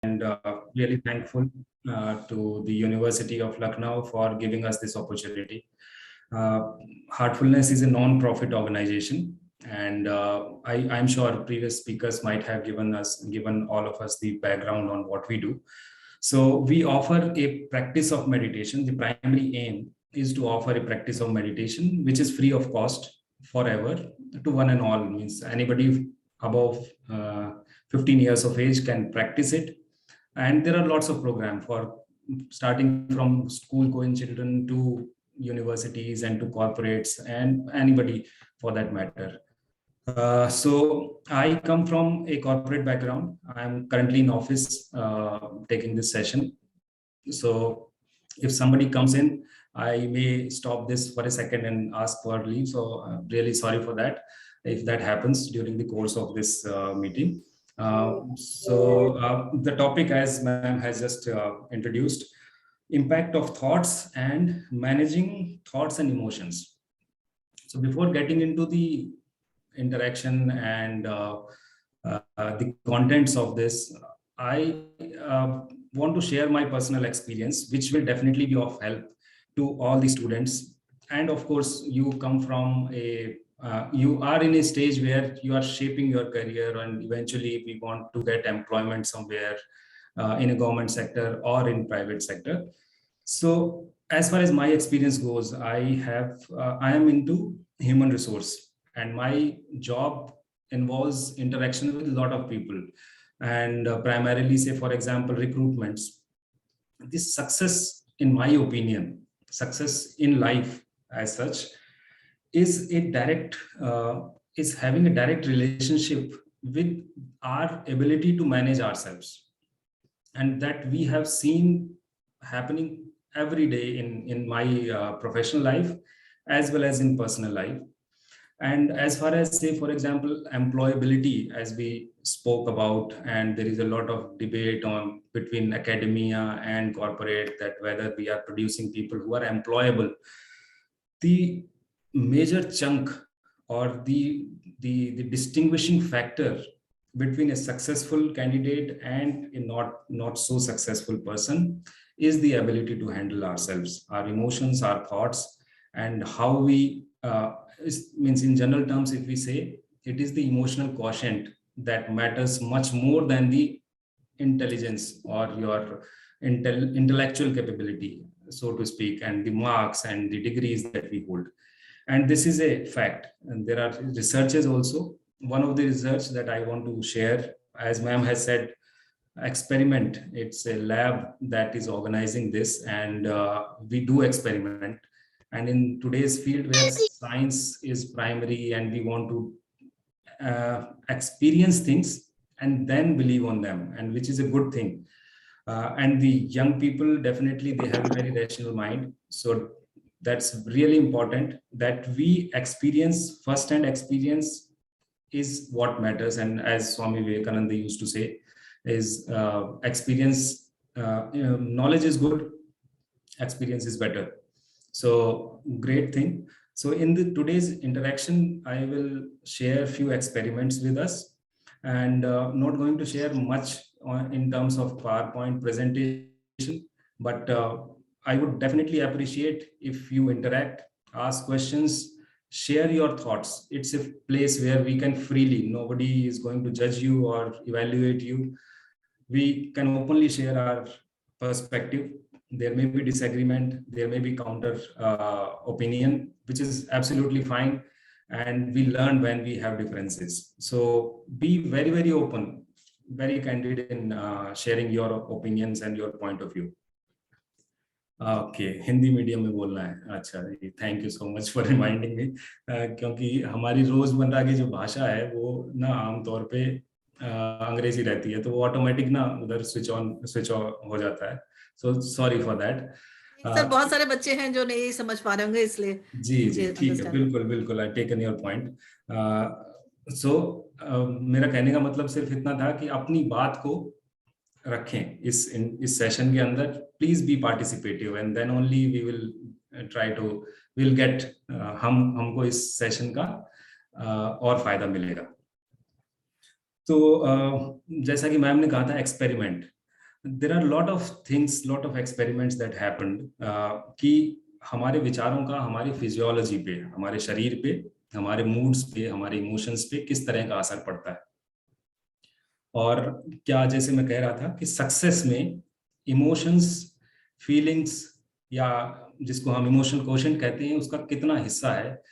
and really thankful to the University of Lucknow for giving us this opportunity. Heartfulness is a non-profit organization, and I'm sure previous speakers might have given all of us the background on what we do. So we offer a practice of meditation. The primary aim is to offer a practice of meditation which is free of cost forever to one and all. Means anybody above 15 years of age can practice it, and there are lots of programs for starting from school going children to universities and to corporates and anybody for that matter. So I come from a corporate background. I'm currently in office taking this session. So if somebody comes in, I may stop this for a second and ask for leave. So I'm really sorry for that if that happens during the course of this meeting. The topic, as ma'am has just introduced, impact of thoughts and managing thoughts and emotions. So before getting into the interaction and the contents of this, I want to share my personal experience, which will definitely be of help to all the students. And of course, you come from you are in a stage where you are shaping your career, and eventually we want to get employment somewhere in a government sector or in private sector. So as far as my experience goes, I am into human resource, and my job involves interaction with a lot of people, and primarily, say for example, recruitments. This success, in my opinion, success in life as such, is having a direct relationship with our ability to manage ourselves, and that we have seen happening every day in my professional life as well as in personal life. And as far as, say for example, employability, as we spoke about, and there is a lot of debate on between academia and corporate, that whether we are producing people who are employable. The major chunk or the distinguishing factor between a successful candidate and a not so successful person is the ability to handle ourselves, our emotions, our thoughts, and how we means in general terms, if we say, it is the emotional quotient that matters much more than the intelligence or your intellectual capability, so to speak, and the marks and the degrees that we hold. And this is a fact, and there are researches also. One of the research that I want to share, as ma'am has said, experiment. It's a lab that is organizing this, and we do experiment. And in today's field where science is primary and we want to experience things and then believe on them, and which is a good thing. And the young people, definitely they have a very rational mind. So that's really important that we experience, first-hand experience is what matters. And as Swami Vivekananda used to say, is experience, knowledge is good, experience is better. So great thing. So in today's interaction, I will share a few experiments with us, and not going to share much in terms of PowerPoint presentation, but I would definitely appreciate if you interact, ask questions, share your thoughts. It's a place where we can freely, nobody is going to judge you or evaluate you. We can openly share our perspective. There may be disagreement, there may be counter opinion, which is absolutely fine. And we learn when we have differences. So be very, very open, very candid in sharing your opinions and your point of view. Okay Hindi medium में बोलना है, अच्छा जी, thank you so much for reminding me, क्योंकि हमारी रोजमर्रा की जो भाषा है वो ना आमतौर पे अंग्रेजी रहती है, तो वो ऑटोमेटिक ना उधर स्विच ऑन हो जाता है. So sorry for that. Sir बहुत सारे बच्चे हैं जो नहीं समझ पा रहे होंगे, इसलिए जी ठीक है, बिल्कुल बिल्कुल, आई टेकन योर पॉइंट. सो मेरा कहने का मतलब सिर्फ इतना था कि अपनी बात को रखें इस सेशन के अंदर. Please be participative, and then only we will try to will get, हमको इस सेशन का और फायदा मिलेगा. तो जैसा कि मैम ने कहा था, experiment, there are lot of things, lot of experiments that happened कि हमारे विचारों का हमारी फिजियोलॉजी पे, हमारे शरीर पे, हमारे मूड्स पे, हमारे इमोशंस पे किस तरह का असर पड़ता है। और क्या, जैसे मैं कह रहा था कि सक्सेस में इमोशंस, फीलिंग्स, या जिसको हम इमोशनल क्वोशेंट कहते हैं, उसका कितना हिस्सा है,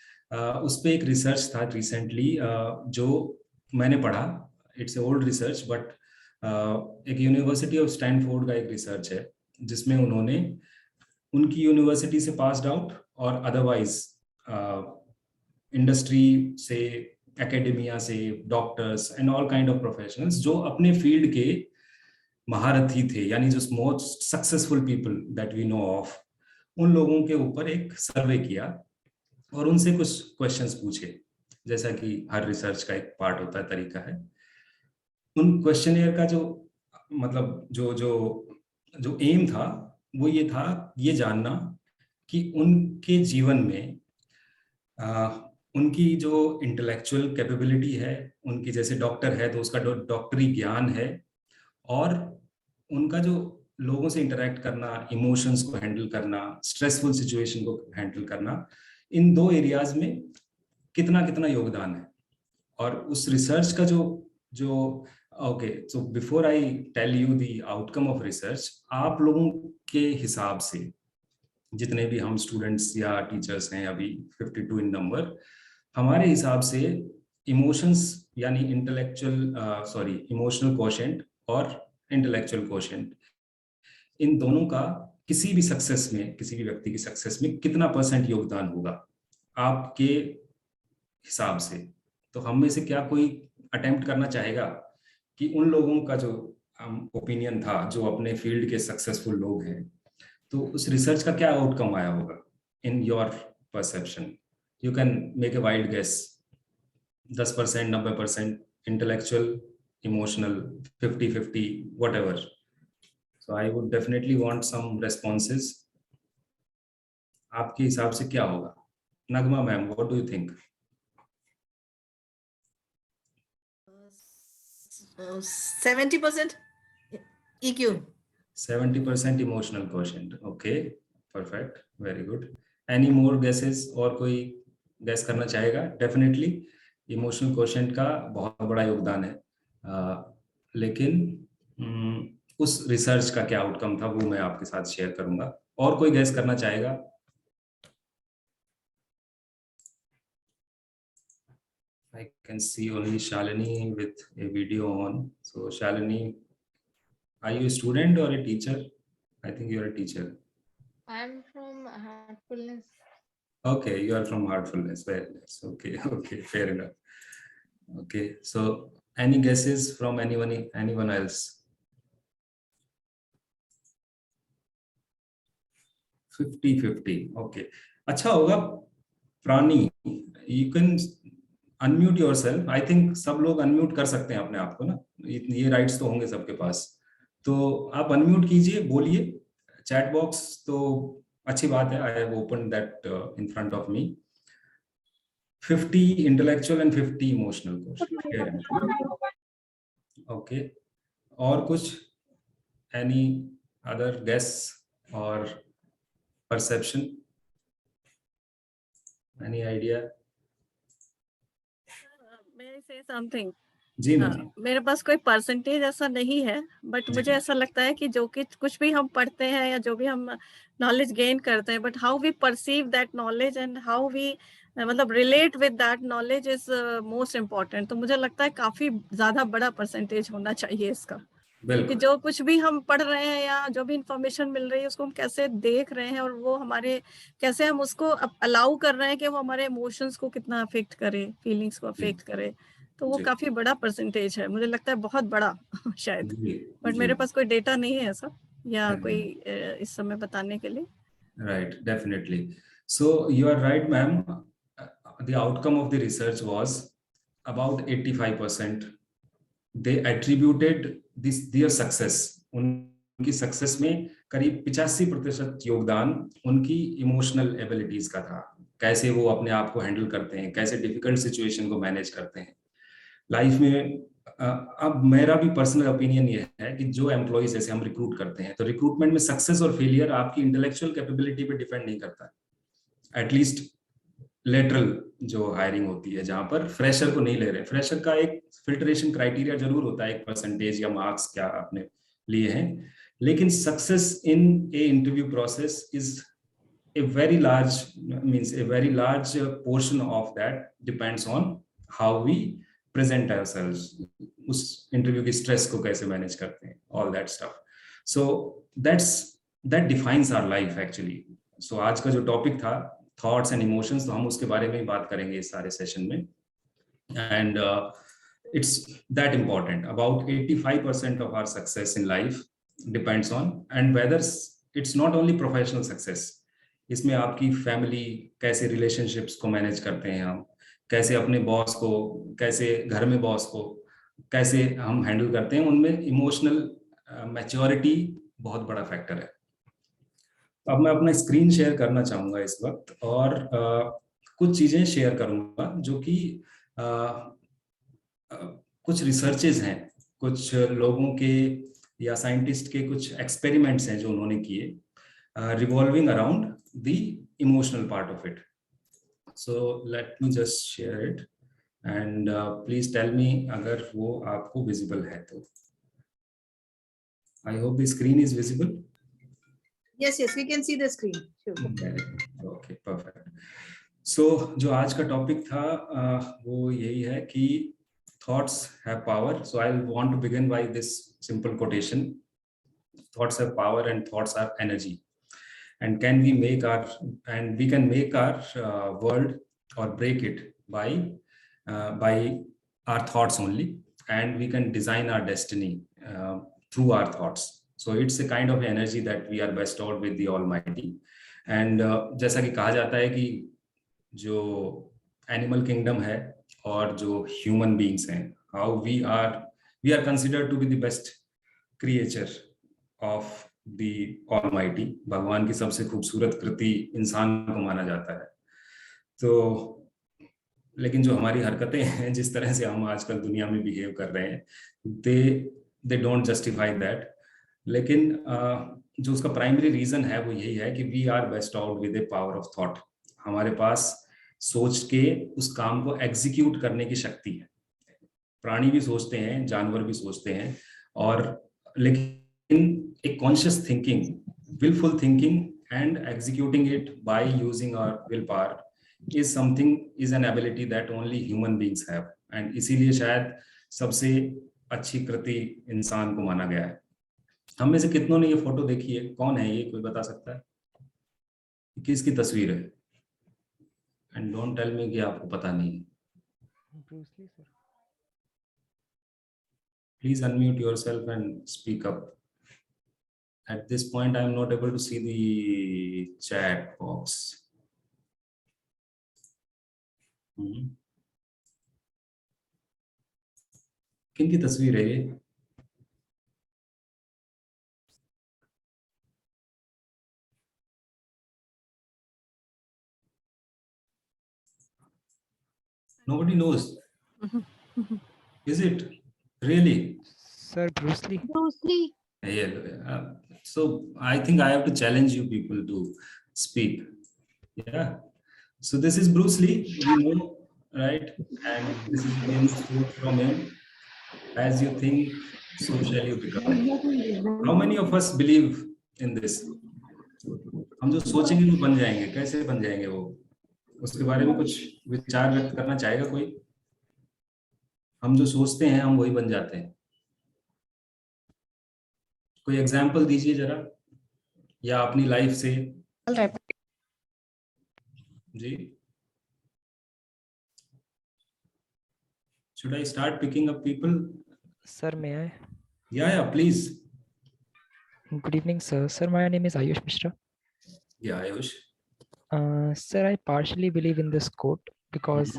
उस पे एक रिसर्च था रिसेंटली जो मैंने पढ़ा। It's a old research, but एक यूनिवर्सिटी ऑफ स्टैनफोर्ड का एक रिसर्च है जिसमें उन्होंने उनकी यूनिवर्सिटी से पास्ड आउट और अदरवाइज इंडस्ट्री से, एकेडमिया से, doctors and all kind of professionals जो अपने फील्ड के महारथी थे, यानी जो most successful people that we know of, उन लोगों के ऊपर एक सर्वे किया और उनसे कुछ क्वेश्चंस पूछे, जैसा कि हर रिसर्च का एक पार्ट होता है, तरीका है। उन क्वेश्चनियर का जो मतलब जो जो जो एम था वो ये था, ये जानना कि उनके जीवन में उनकी जो इंटेलेक्चुअल कैपेबिलिटी है, उनकी जैसे डॉक्टर है तो उसका डॉक्टरी ज्ञान है, और उनका जो लोगों से इंटरेक्ट करना, इमोशंस को हैंडल करना, स्ट्रेसफुल सिचुएशन को हैंडल करना, इन दो एरियाज में कितना कितना योगदान है। और उस रिसर्च का जो okay, so before I tell you the outcome of research, आप लोगों के हिसाब से, जितने भी हम स्टूडेंट्स या टीचर्स हैं अभी 52 इन नंबर, हमारे हिसाब से इमोशंस यानी इमोशनल क्वोशेंट और इंटेलेक्चुअल क्वोशेंट, इन दोनों का किसी भी सक्सेस में, किसी भी व्यक्ति की सक्सेस में कितना % योगदान होगा आपके हिसाब से। तो हम में से क्या कोई अटेम्प्ट करना चाहेगा कि उन लोगों का जो ओपिनियन था, जो अपने फील्ड के सक्सेसफुल लोग हैं, तो उस रिसर्च का क्या आउटकम आया होगा in your perception? You can make a wild guess, 10%, 90%, intellectual, emotional, 50-50, whatever. So I would definitely want some responses. आपके हिसाब से क्या होगा? Nagma ma'am, what do you think? 70% EQ. 70% emotional quotient. Okay, perfect, very good. Any more guesses? और कोई guess करना चाहेगा? Definitely emotional quotient का बहुत बड़ा योगदान है, लेकिन उस रिसर्च का क्या आउटकम था वो मैं आपके साथ शेयर करूंगा। और कोई गेस करना चाहेगा? I can see only Shalini with a video on. So Shalini, are you a student or a teacher? I think you are a teacher. I am from Heartfulness. Okay, you are from Heartfulness. Very nice. Okay, okay, fair enough. Okay, so any guesses from anyone else? 50-50. Okay. अच्छा होगा प्राणी, you can unmute yourself. I think सब लोग unmute कर सकते हैं अपने आप को ना, ये राइट्स तो होंगे सबके पास। तो आप अनम्यूट कीजिए, बोलिए। चैट बॉक्स तो अच्छी बात है, I have open that in front of me. 50 intellectual and 50 emotional. Okay, और कुछ? एनी अदर गेस और perception? Any idea? May I say something? जी मैम। मेरे पास कोई परसेंटेज ऐसा नहीं है, बट मुझे ऐसा लगता है कि जो कि कुछ भी हम पढ़ते हैं या जो भी हम नॉलेज गेन करते हैं, but how we perceive that knowledge and how we मतलब relate with that knowledge is most important. तो मुझे लगता है काफी ज्यादा बड़ा परसेंटेज होना चाहिए इसका, क्योंकि जो कुछ भी हम पढ़ रहे हैं या जो भी इंफॉर्मेशन मिल रही है उसको हम कैसे देख रहे हैं और वो हमारे कैसे हम उसको अलाउ कर रहे हैं कि वो हमारे इमोशंस को कितना अफेक्ट करे, फीलिंग्स को अफेक्ट करे, तो वो काफी बड़ा परसेंटेज है, मुझे लगता है बहुत बड़ा शायद, बट मेरे पास कोई डेटा नहीं है ऐसा या कोई इस समय बताने के लिए। Right, definitely. So you are right, ma'am. The outcome of the research was about 85%. They attributed their success. उनकी सक्सेस में करीब 85% योगदान उनकी इमोशनल एबिलिटीज का था। कैसे वो अपने आप को हैंडल करते हैं, कैसे डिफिकल्ट सिचुएशन को मैनेज करते हैं। लाइफ में अब मेरा भी पर्सनल ओपिनियन ये है कि जो एम्प्लॉइज जैसे हम रिक्रूट करते हैं, तो रिक्रूटमेंट में सक्सेस और फेलियर आपकी इंटेलेक्चुअल कैपेबिलिटी पे डिपेंड नहीं करता, एटलीस्ट लेटरल जो हायरिंग होती है, जहां पर फ्रेशर को नहीं ले रहे। फ्रेशर का एक फिल्ट्रेशन क्राइटेरिया जरूर होता है, एक परसेंटेज या मार्क्स क्या आपने लिए हैं, लेकिन success in A interview process is a very large means a very large portion of that depends on how we present ourselves, उस इंटरव्यू की स्ट्रेस को कैसे मैनेज करते हैं, all that stuff. So that defines our life actually. So आज का जो topic था थॉट्स एंड इमोशंस, तो हम उसके बारे में ही बात करेंगे इस सारे सेशन में. And it's that important. About 85% of our success in life depends on, and whether it's not only professional success, इसमें आपकी फैमिली, कैसे रिलेशनशिप्स को मैनेज करते हैं हम, कैसे अपने बॉस को, कैसे घर में बॉस को कैसे हम हैंडल करते हैं, उनमें इमोशनल मैच्योरिटी बहुत बड़ा फैक्टर है. अब मैं अपना स्क्रीन शेयर करना चाहूँगा इस वक्त, और कुछ चीज़ें शेयर करूँगा जो कि कुछ रिसर्चेज हैं, कुछ लोगों के या साइंटिस्ट के कुछ एक्सपेरिमेंट्स हैं जो उन्होंने किए, revolving around the emotional part of it. So let me just share it, and please tell me अगर वो आपको visible है तो. I hope the screen is visible. Yes, we can see the screen. Sure. Okay, perfect. So जो आज का topic था वो यही है कि thoughts have power. So I want to begin by this simple quotation: thoughts have power and thoughts are energy. And we can make our world or break it by our thoughts only, and we can design our destiny through our thoughts. So it's a kind of energy that we are bestowed with the Almighty. And जैसा कि कहा जाता है कि जो animal kingdom है और जो ह्यूमन बीइंग्स हैं, how we are considered to be the best creature of the almighty. भगवान की सबसे खूबसूरत कृति इंसान को माना जाता है. तो लेकिन जो हमारी हरकतें हैं, जिस तरह से हम आजकल दुनिया में बिहेव कर रहे हैं, दे डोंट जस्टिफाई दैट. लेकिन जो उसका प्राइमरी रीजन है वो यही है कि we are best out with a power of thought. हमारे पास सोच के उस काम को एग्जीक्यूट करने की शक्ति है. प्राणी भी सोचते हैं, जानवर भी सोचते हैं, और लेकिन a conscious thinking, willful thinking, and executing it by using our willpower is an ability that only human beings have. And इसीलिए शायद सबसे अच्छी कृति इंसान को माना गया है. हम में से कितनों ने ये फोटो देखी है? कौन है ये? कोई बता सकता है किसकी तस्वीर है? एंड डोंट टेल मी कि आपको पता नहीं है. Bruce Lee sir. Please unmute yourself and speak up. At this point, I am not able to see the chat box. किनकी तस्वीर है ये? Nobody knows. Is it really? Sir, Bruce Lee. Bruce Lee. Yeah. So I think I have to challenge you people to speak. Yeah. So this is Bruce Lee, we know, right? And this is the famous quote from him: "As you think, so shall you become." How many of us believe in this? हम जो सोचेंगे वो बन जाएंगे. कैसे बन जाएंगे वो? उसके बारे में कुछ विचार व्यक्त करना चाहेगा कोई? हम जो सोचते हैं हम वही बन जाते हैं. कोई एग्जाम्पल दीजिए जरा, या अपनी लाइफ से. जी, should I start picking up people? Sir, may I? Yeah, please. Good evening, sir. Sir, my name is Ayush Mishra. Yeah, Ayush. Sir, I partially believe in this quote because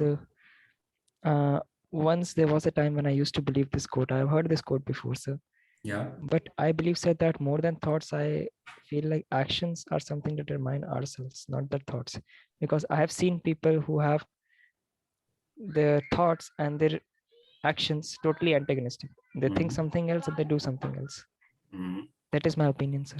once there was a time when I used to believe this quote. I have heard this quote before, sir. Yeah. But I believe, sir, that more than thoughts, I feel like actions are something that determine ourselves, not the thoughts. Because I have seen people who have their thoughts and their actions totally antagonistic. They think something else and they do something else. That is my opinion, sir.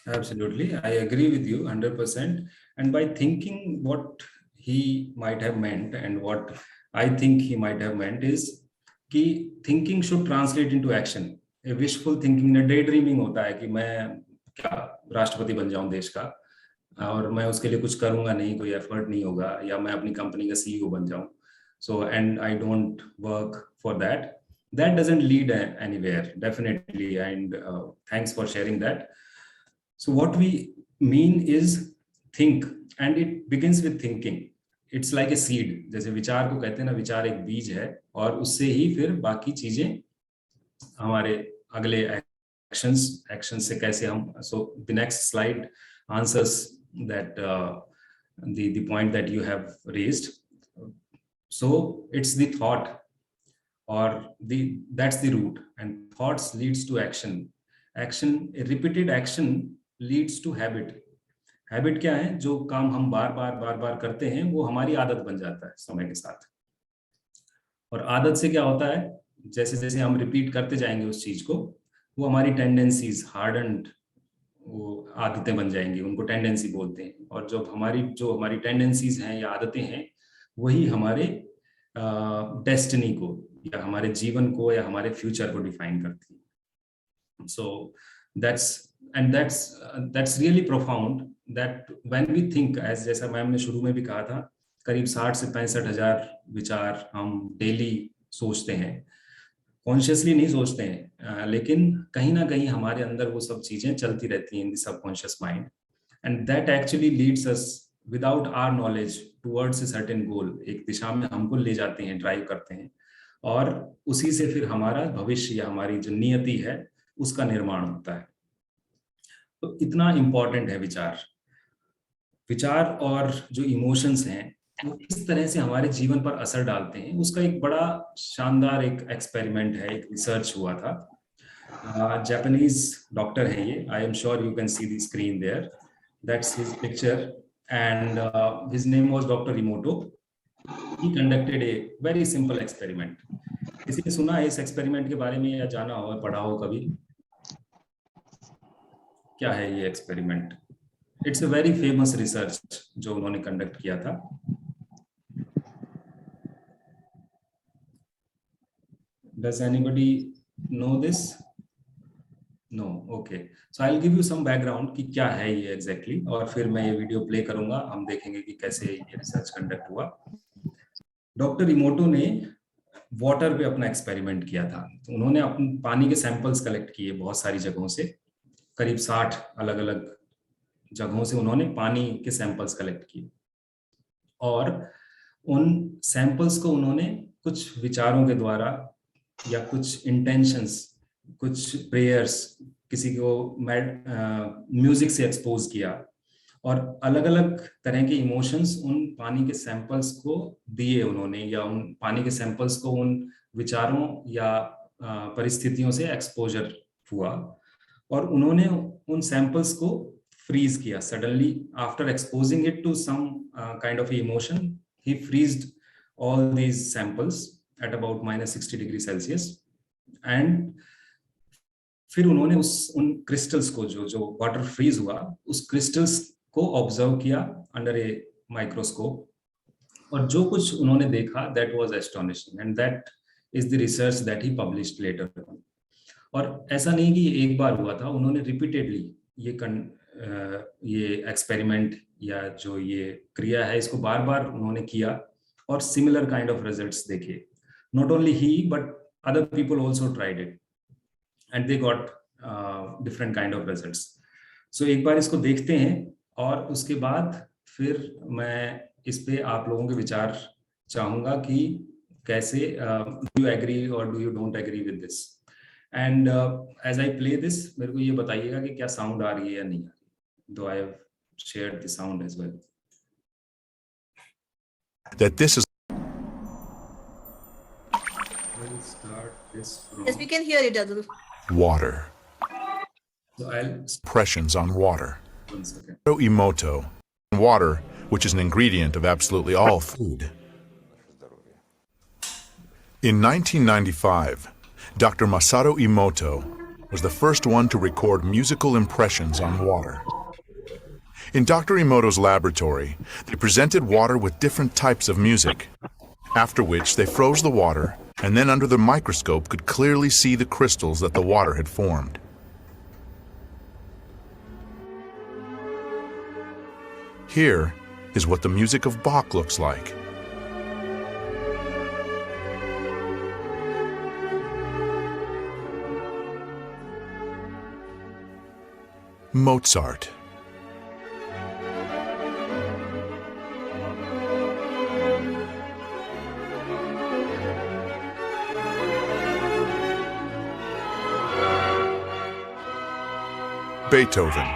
Absolutely, I agree with you 100%. And by thinking what he might have meant and what I think he might have meant is कि thinking should translate into action. A wishful thinking, a daydreaming होता है कि मैं क्या राष्ट्रपति बन जाऊं देश का और मैं उसके लिए कुछ करूंगा नहीं, कोई एफर्ट नहीं होगा, या मैं अपनी कंपनी का सीईओ बन जाऊं. So and I don't work for that. That doesn't lead anywhere, definitely. And thanks for sharing that. So what we mean is think, and it begins with thinking. It's like a seed. जैसे विचार को कहते हैं ना, विचार एक बीज है और उससे ही फिर बाकी चीजें हमारे अगले एक्शंस से कैसे हम. So the next slide answers that the point that you have raised. So it's the thought, or that's the root, and thoughts leads to action. Action, a repeated action leads to habit. Habit क्या है? जो काम हम बार बार करते हैं वो हमारी आदत बन जाता है समय के साथ. और आदत से क्या होता है, जैसे जैसे हम रिपीट करते जाएंगे उस चीज को, वो हमारी टेंडेंसीज, हार्डन्ड वो आदतें बन जाएंगी, उनको टेंडेंसी बोलते हैं. और जो हमारी टेंडेंसीज हैं या आदतें हैं, वही हमारे डेस्टिनी को या हमारे जीवन को या हमारे फ्यूचर को डिफाइन करती है. सो that's really profound that when we think, as जैसा मैम ने शुरू में भी कहा था, करीब 60 से 65,000 विचार हम डेली सोचते हैं. कॉन्शियसली नहीं सोचते हैं, लेकिन कहीं ना कहीं हमारे अंदर वो सब चीजें चलती रहती हैं in the subconscious mind, and that actually leads us without our knowledge towards a certain goal. एक दिशा में हमको ले जाते हैं, ड्राइव करते हैं, और उसी से फिर हमारा भविष्य या हमारी जो नियति है उसका निर्माण होता है. तो इतना इम्पोर्टेंट है विचार और जो इमोशंस हैं वो किस तरह से हमारे जीवन पर असर डालते हैं. उसका एक बड़ा शानदार एक एक्सपेरिमेंट है, एक रिसर्च हुआ था. जापानीज डॉक्टर है ये. I am sure you can see the screen there. That's his picture and his name was Dr. Emoto. He conducted a very simple experiment. किसी ने सुना है इस एक्सपेरिमेंट के बारे में या जाना हो, पढ़ा हो कभी? क्या है ये experiment? It's a very famous research जो उन्होंने कंडक्ट किया था. Does anybody know this? No. Okay. So I'll give you some background कि क्या है ये exactly, और फिर मैं ये वीडियो प्ले करूंगा. हम देखेंगे कि कैसे ये रिसर्च कंडक्ट हुआ. डॉक्टर इमोटो ने वाटर पे अपना एक्सपेरिमेंट किया था. तो उन्होंने अपने पानी के सैंपल्स कलेक्ट किए बहुत सारी जगहों से, करीब 60 अलग अलग जगहों से उन्होंने पानी के सैंपल्स कलेक्ट किए, और उन सैंपल्स को उन्होंने कुछ विचारों के द्वारा या कुछ इंटेंशंस, कुछ प्रेयर्स, किसी को म्यूजिक से एक्सपोज किया, और अलग अलग तरह के इमोशंस उन पानी के सैंपल्स को दिए उन्होंने, या उन पानी के सैंपल्स को उन विचारों या परिस्थितियों से एक्सपोजर हुआ, और उन्होंने उन सैंपल्स को फ्रीज किया. Suddenly after exposing it to some kind of emotion, he freezed all these samples at about -60 degree Celsius. And फिर उन्होंने उन क्रिस्टल्स को, जो वाटर फ्रीज हुआ, उस क्रिस्टल्स को ऑब्जर्व किया अंडर ए माइक्रोस्कोप, और जो कुछ उन्होंने देखा that was astonishing, and that is the research that he published later. और ऐसा नहीं कि एक बार हुआ था, उन्होंने रिपीटेडली ये एक्सपेरिमेंट या जो ये क्रिया है इसको बार बार उन्होंने किया, और सिमिलर काइंड ऑफ रिजल्ट्स देखे. Not only he but other people also tried it, and they got different kind of results. So एक बार इसको देखते हैं, और उसके बाद फिर मैं इस पे आप लोगों के विचार चाहूंगा कि कैसे do you agree or do you don't agree with this. And as I play this, मेरे को ये बताइएगा कि क्या साउंड आ रही है या नहीं आ रही, though I have shared the sound as well. That this is We'll start this from Yes, we can hear it, Adul. water. So I'll Impressions on water. 1 second. Emoto. Water, which is an ingredient of absolutely all food. In 1995, Dr. Masaru Emoto was the first one to record musical impressions on water. In Dr. Emoto's laboratory, they presented water with different types of music, after which they froze the water and then under the microscope could clearly see the crystals that the water had formed. Here is what the music of Bach looks like. Mozart. Beethoven.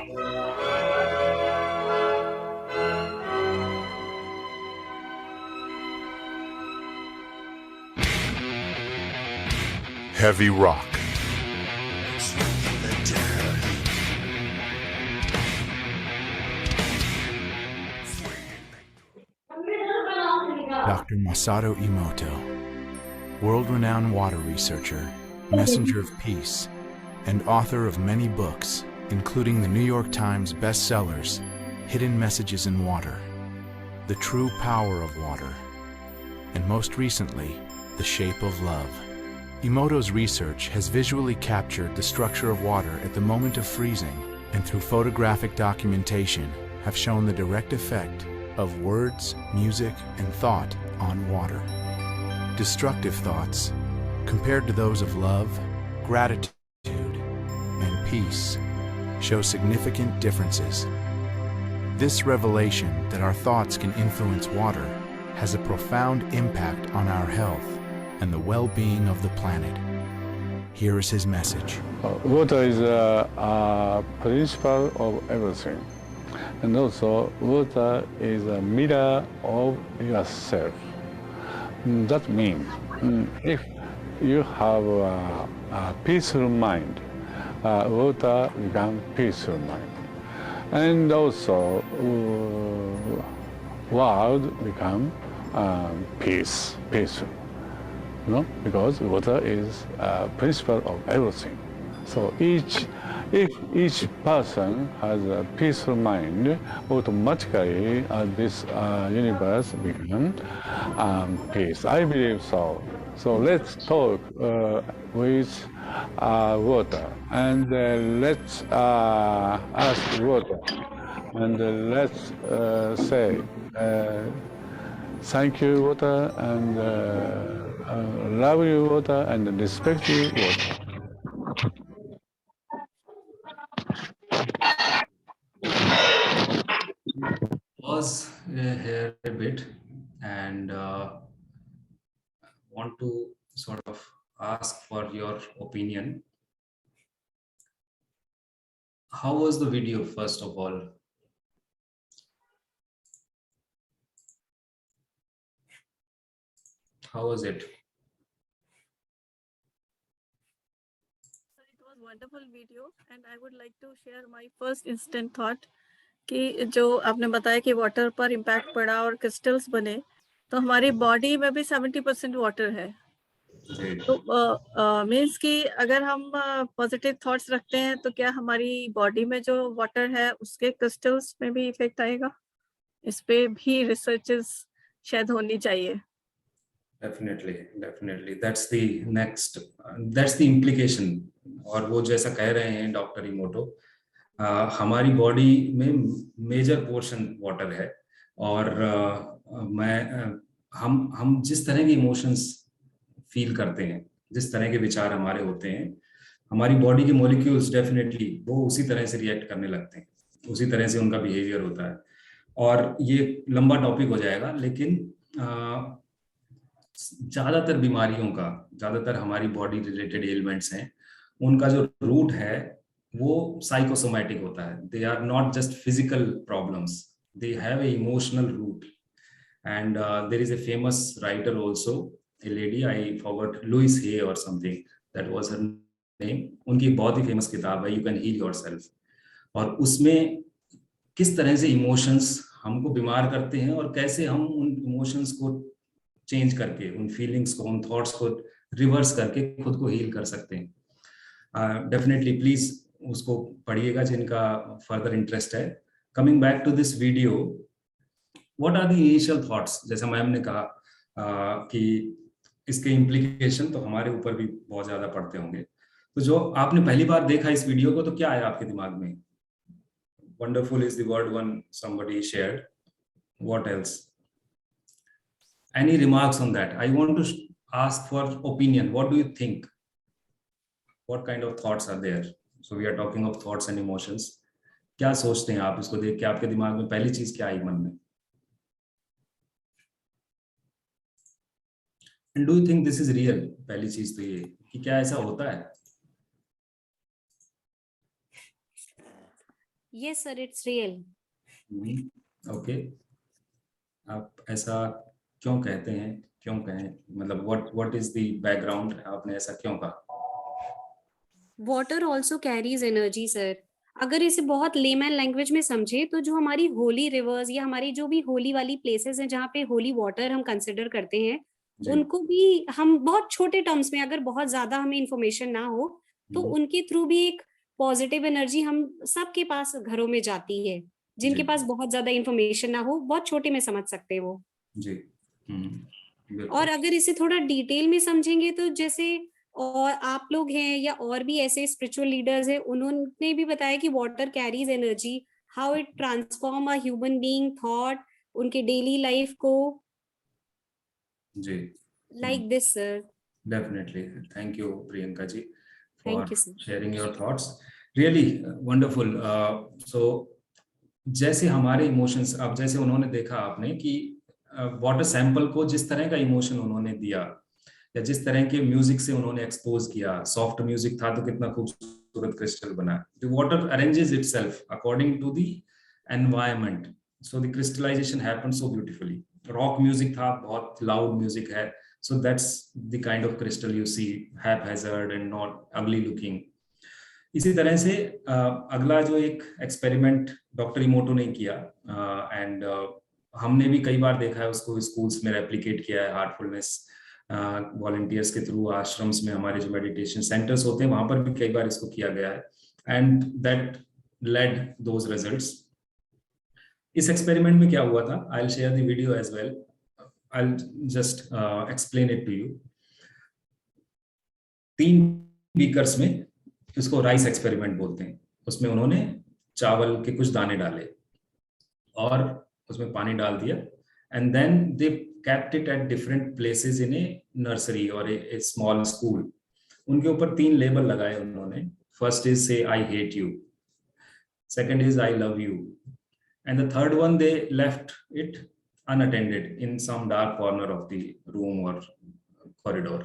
Heavy rock. Dr. Masaru Emoto, world-renowned water researcher, messenger of peace, and author of many books, including the New York Times bestsellers, Hidden Messages in Water, The True Power of Water, and most recently, The Shape of Love. Emoto's research has visually captured the structure of water at the moment of freezing, and through photographic documentation have shown the direct effect of words, music, and thought on water. Destructive thoughts, compared to those of love, gratitude, and peace, show significant differences. This revelation that our thoughts can influence water has a profound impact on our health and the well-being of the planet. Here is his message. Water is a principle of everything. And also, water is a mirror of yourself. That means if you have a peaceful mind, water becomes peaceful mind. And also, world become peaceful. No? Because water is a principle of everything. So if each person has a peaceful mind, automatically this universe becomes peace. I believe so. So let's talk with water, and let's ask water, and let's say thank you, water, and love you, water, and respect you, water. Pause here a bit and want to sort of ask for your opinion. How was the video, first of all? How was it? It was wonderful video, and I would like to share my first instant thought कि जो आपने बताया कि water पर impact पड़ा और crystals बने, तो हमारी बॉडी में भी 70% वाटर है. तो मीन्स कि अगर हम पॉजिटिव थॉट्स रखते हैं तो क्या हमारी बॉडी में जो वाटर है उसके क्रिस्टल्स में भी इफेक्ट आएगा? इस पे भी रिसर्चेस शायद होनी चाहिए. Definitely. That's the implication. और वो जैसा कह रहे हैं डॉक्टर इमोटो, हमारी बॉडी में मेजर पोर्शन वाटर है, और हम जिस तरह के इमोशंस फील करते हैं, जिस तरह के विचार हमारे होते हैं, हमारी बॉडी के मॉलिक्यूल्स डेफिनेटली वो उसी तरह से रिएक्ट करने लगते हैं, उसी तरह से उनका बिहेवियर होता है. और ये लंबा टॉपिक हो जाएगा, लेकिन ज्यादातर बीमारियों का, ज्यादातर हमारी बॉडी रिलेटेड एलिमेंट्स हैं, उनका जो रूट है वो साइकोसोमैटिक होता है. They are not just physical problems, they have a emotional root. And there is a famous writer also, a lady, I forgot, Louise Hay और something, that was her name. उनकी बहुत ही famous किताब है, you can heal yourself. और उसमें किस तरह से इमोशंस हमको बीमार करते हैं और कैसे हम उन इमोशंस को चेंज करके, उन फीलिंग्स को, उन थॉट्स को रिवर्स करके खुद को हील कर सकते हैं। डेफिनेटली प्लीज उसको पढ़िएगा जिनका फर्दर इंटरेस्ट है। Coming back to this video, what are the initial thoughts? जैसा मैम ने कहा कि इसके इम्प्लीकेशन तो हमारे ऊपर भी बहुत ज्यादा पड़ते होंगे। तो जो आपने पहली बार देखा इस वीडियो को, तो क्या आया आपके दिमाग में? Wonderful is the word one somebody shared. What else? Any remarks on that? I want to ask for opinion. What do you think? What kind of thoughts are there? So we are talking of thoughts and emotions. क्या सोचते हैं आप इसको देख के? आपके दिमाग में पहली चीज क्या आई मन में? And do you think this is real? पहली चीज तो ये कि क्या ऐसा होता है? Yes, sir, it's real. Okay. आप ऐसा क्यों कहते हैं? क्यों कहें? मतलब what is the background? आपने ऐसा क्यों कहा? Water also carries energy, sir. अगर इसे बहुत लेमैन लैंग्वेज में समझे तो जो हमारी होली रिवर्स या हमारी जो भी होली वाली प्लेसेस हैं जहाँ पे होली वाटर हम कंसिडर करते हैं, उनको भी हम बहुत छोटे टर्म्स में, अगर बहुत ज्यादा हमें इंफॉर्मेशन ना हो तो उनके थ्रू भी एक पॉजिटिव एनर्जी हम सबके पास घरों में जाती है। जिनके पास बहुत ज्यादा इंफॉर्मेशन ना हो, बहुत छोटे में समझ सकते हैं वो जी। और अगर इसे थोड़ा डिटेल में समझेंगे तो जैसे और आप लोग हैं या और भी ऐसे स्पिरिचुअल लीडर्स हैं, उन्होंने भी बताया कि water carries energy, how it transform a human being thought, उनके डेली लाइफ को जी, like this, sir. Definitely. Thank you, Priyanka ji, for Thank you, sir. sharing your thoughts. Really wonderful. So जैसे हमारे emotions, अब जैसे उन्होंने देखा आपने कि वाटर सैंपल को जिस तरह का इमोशन उन्होंने दिया या जिस तरह के म्यूजिक से उन्होंने एक्सपोज किया, सॉफ्ट म्यूजिक था तो कितना खूबसूरत क्रिस्टल बना। The water arranges itself according to the environment, so the crystallization happened so beautifully. Rock music था, बहुत लाउड म्यूजिक है, so that's the kind of crystal you see, haphazard and not ugly looking. इसी तरह से अगला जो एक experiment doctor इमोटो ने किया, एंड हमने भी कई बार देखा है उसको, स्कूल्स में रेप्लिकेट किया है, हार्टफुलनेस वॉलंटियर्स के थ्रू, आश्रम्स में हमारे जो मेडिटेशन सेंटर्स होते हैं वहां पर भी कई बार इसको किया गया है, and that led those results. इस एक्सपेरिमेंट में क्या हुआ था, I will share the video as well, I will just explain it to you. 3 beakers में, इसको राइस एक्सपेरिमेंट बोलते हैं, उसमें उन्होंने चावल के कुछ दाने डाले और उसमें पानी डाल दिया, and then they kept it at different places in a nursery or a small school. उनके ऊपर 3 लेबल लगाए उन्होंने। First is say I hate you, second is I love you, and the third one they left it unattended in some dark corner of the room or corridor.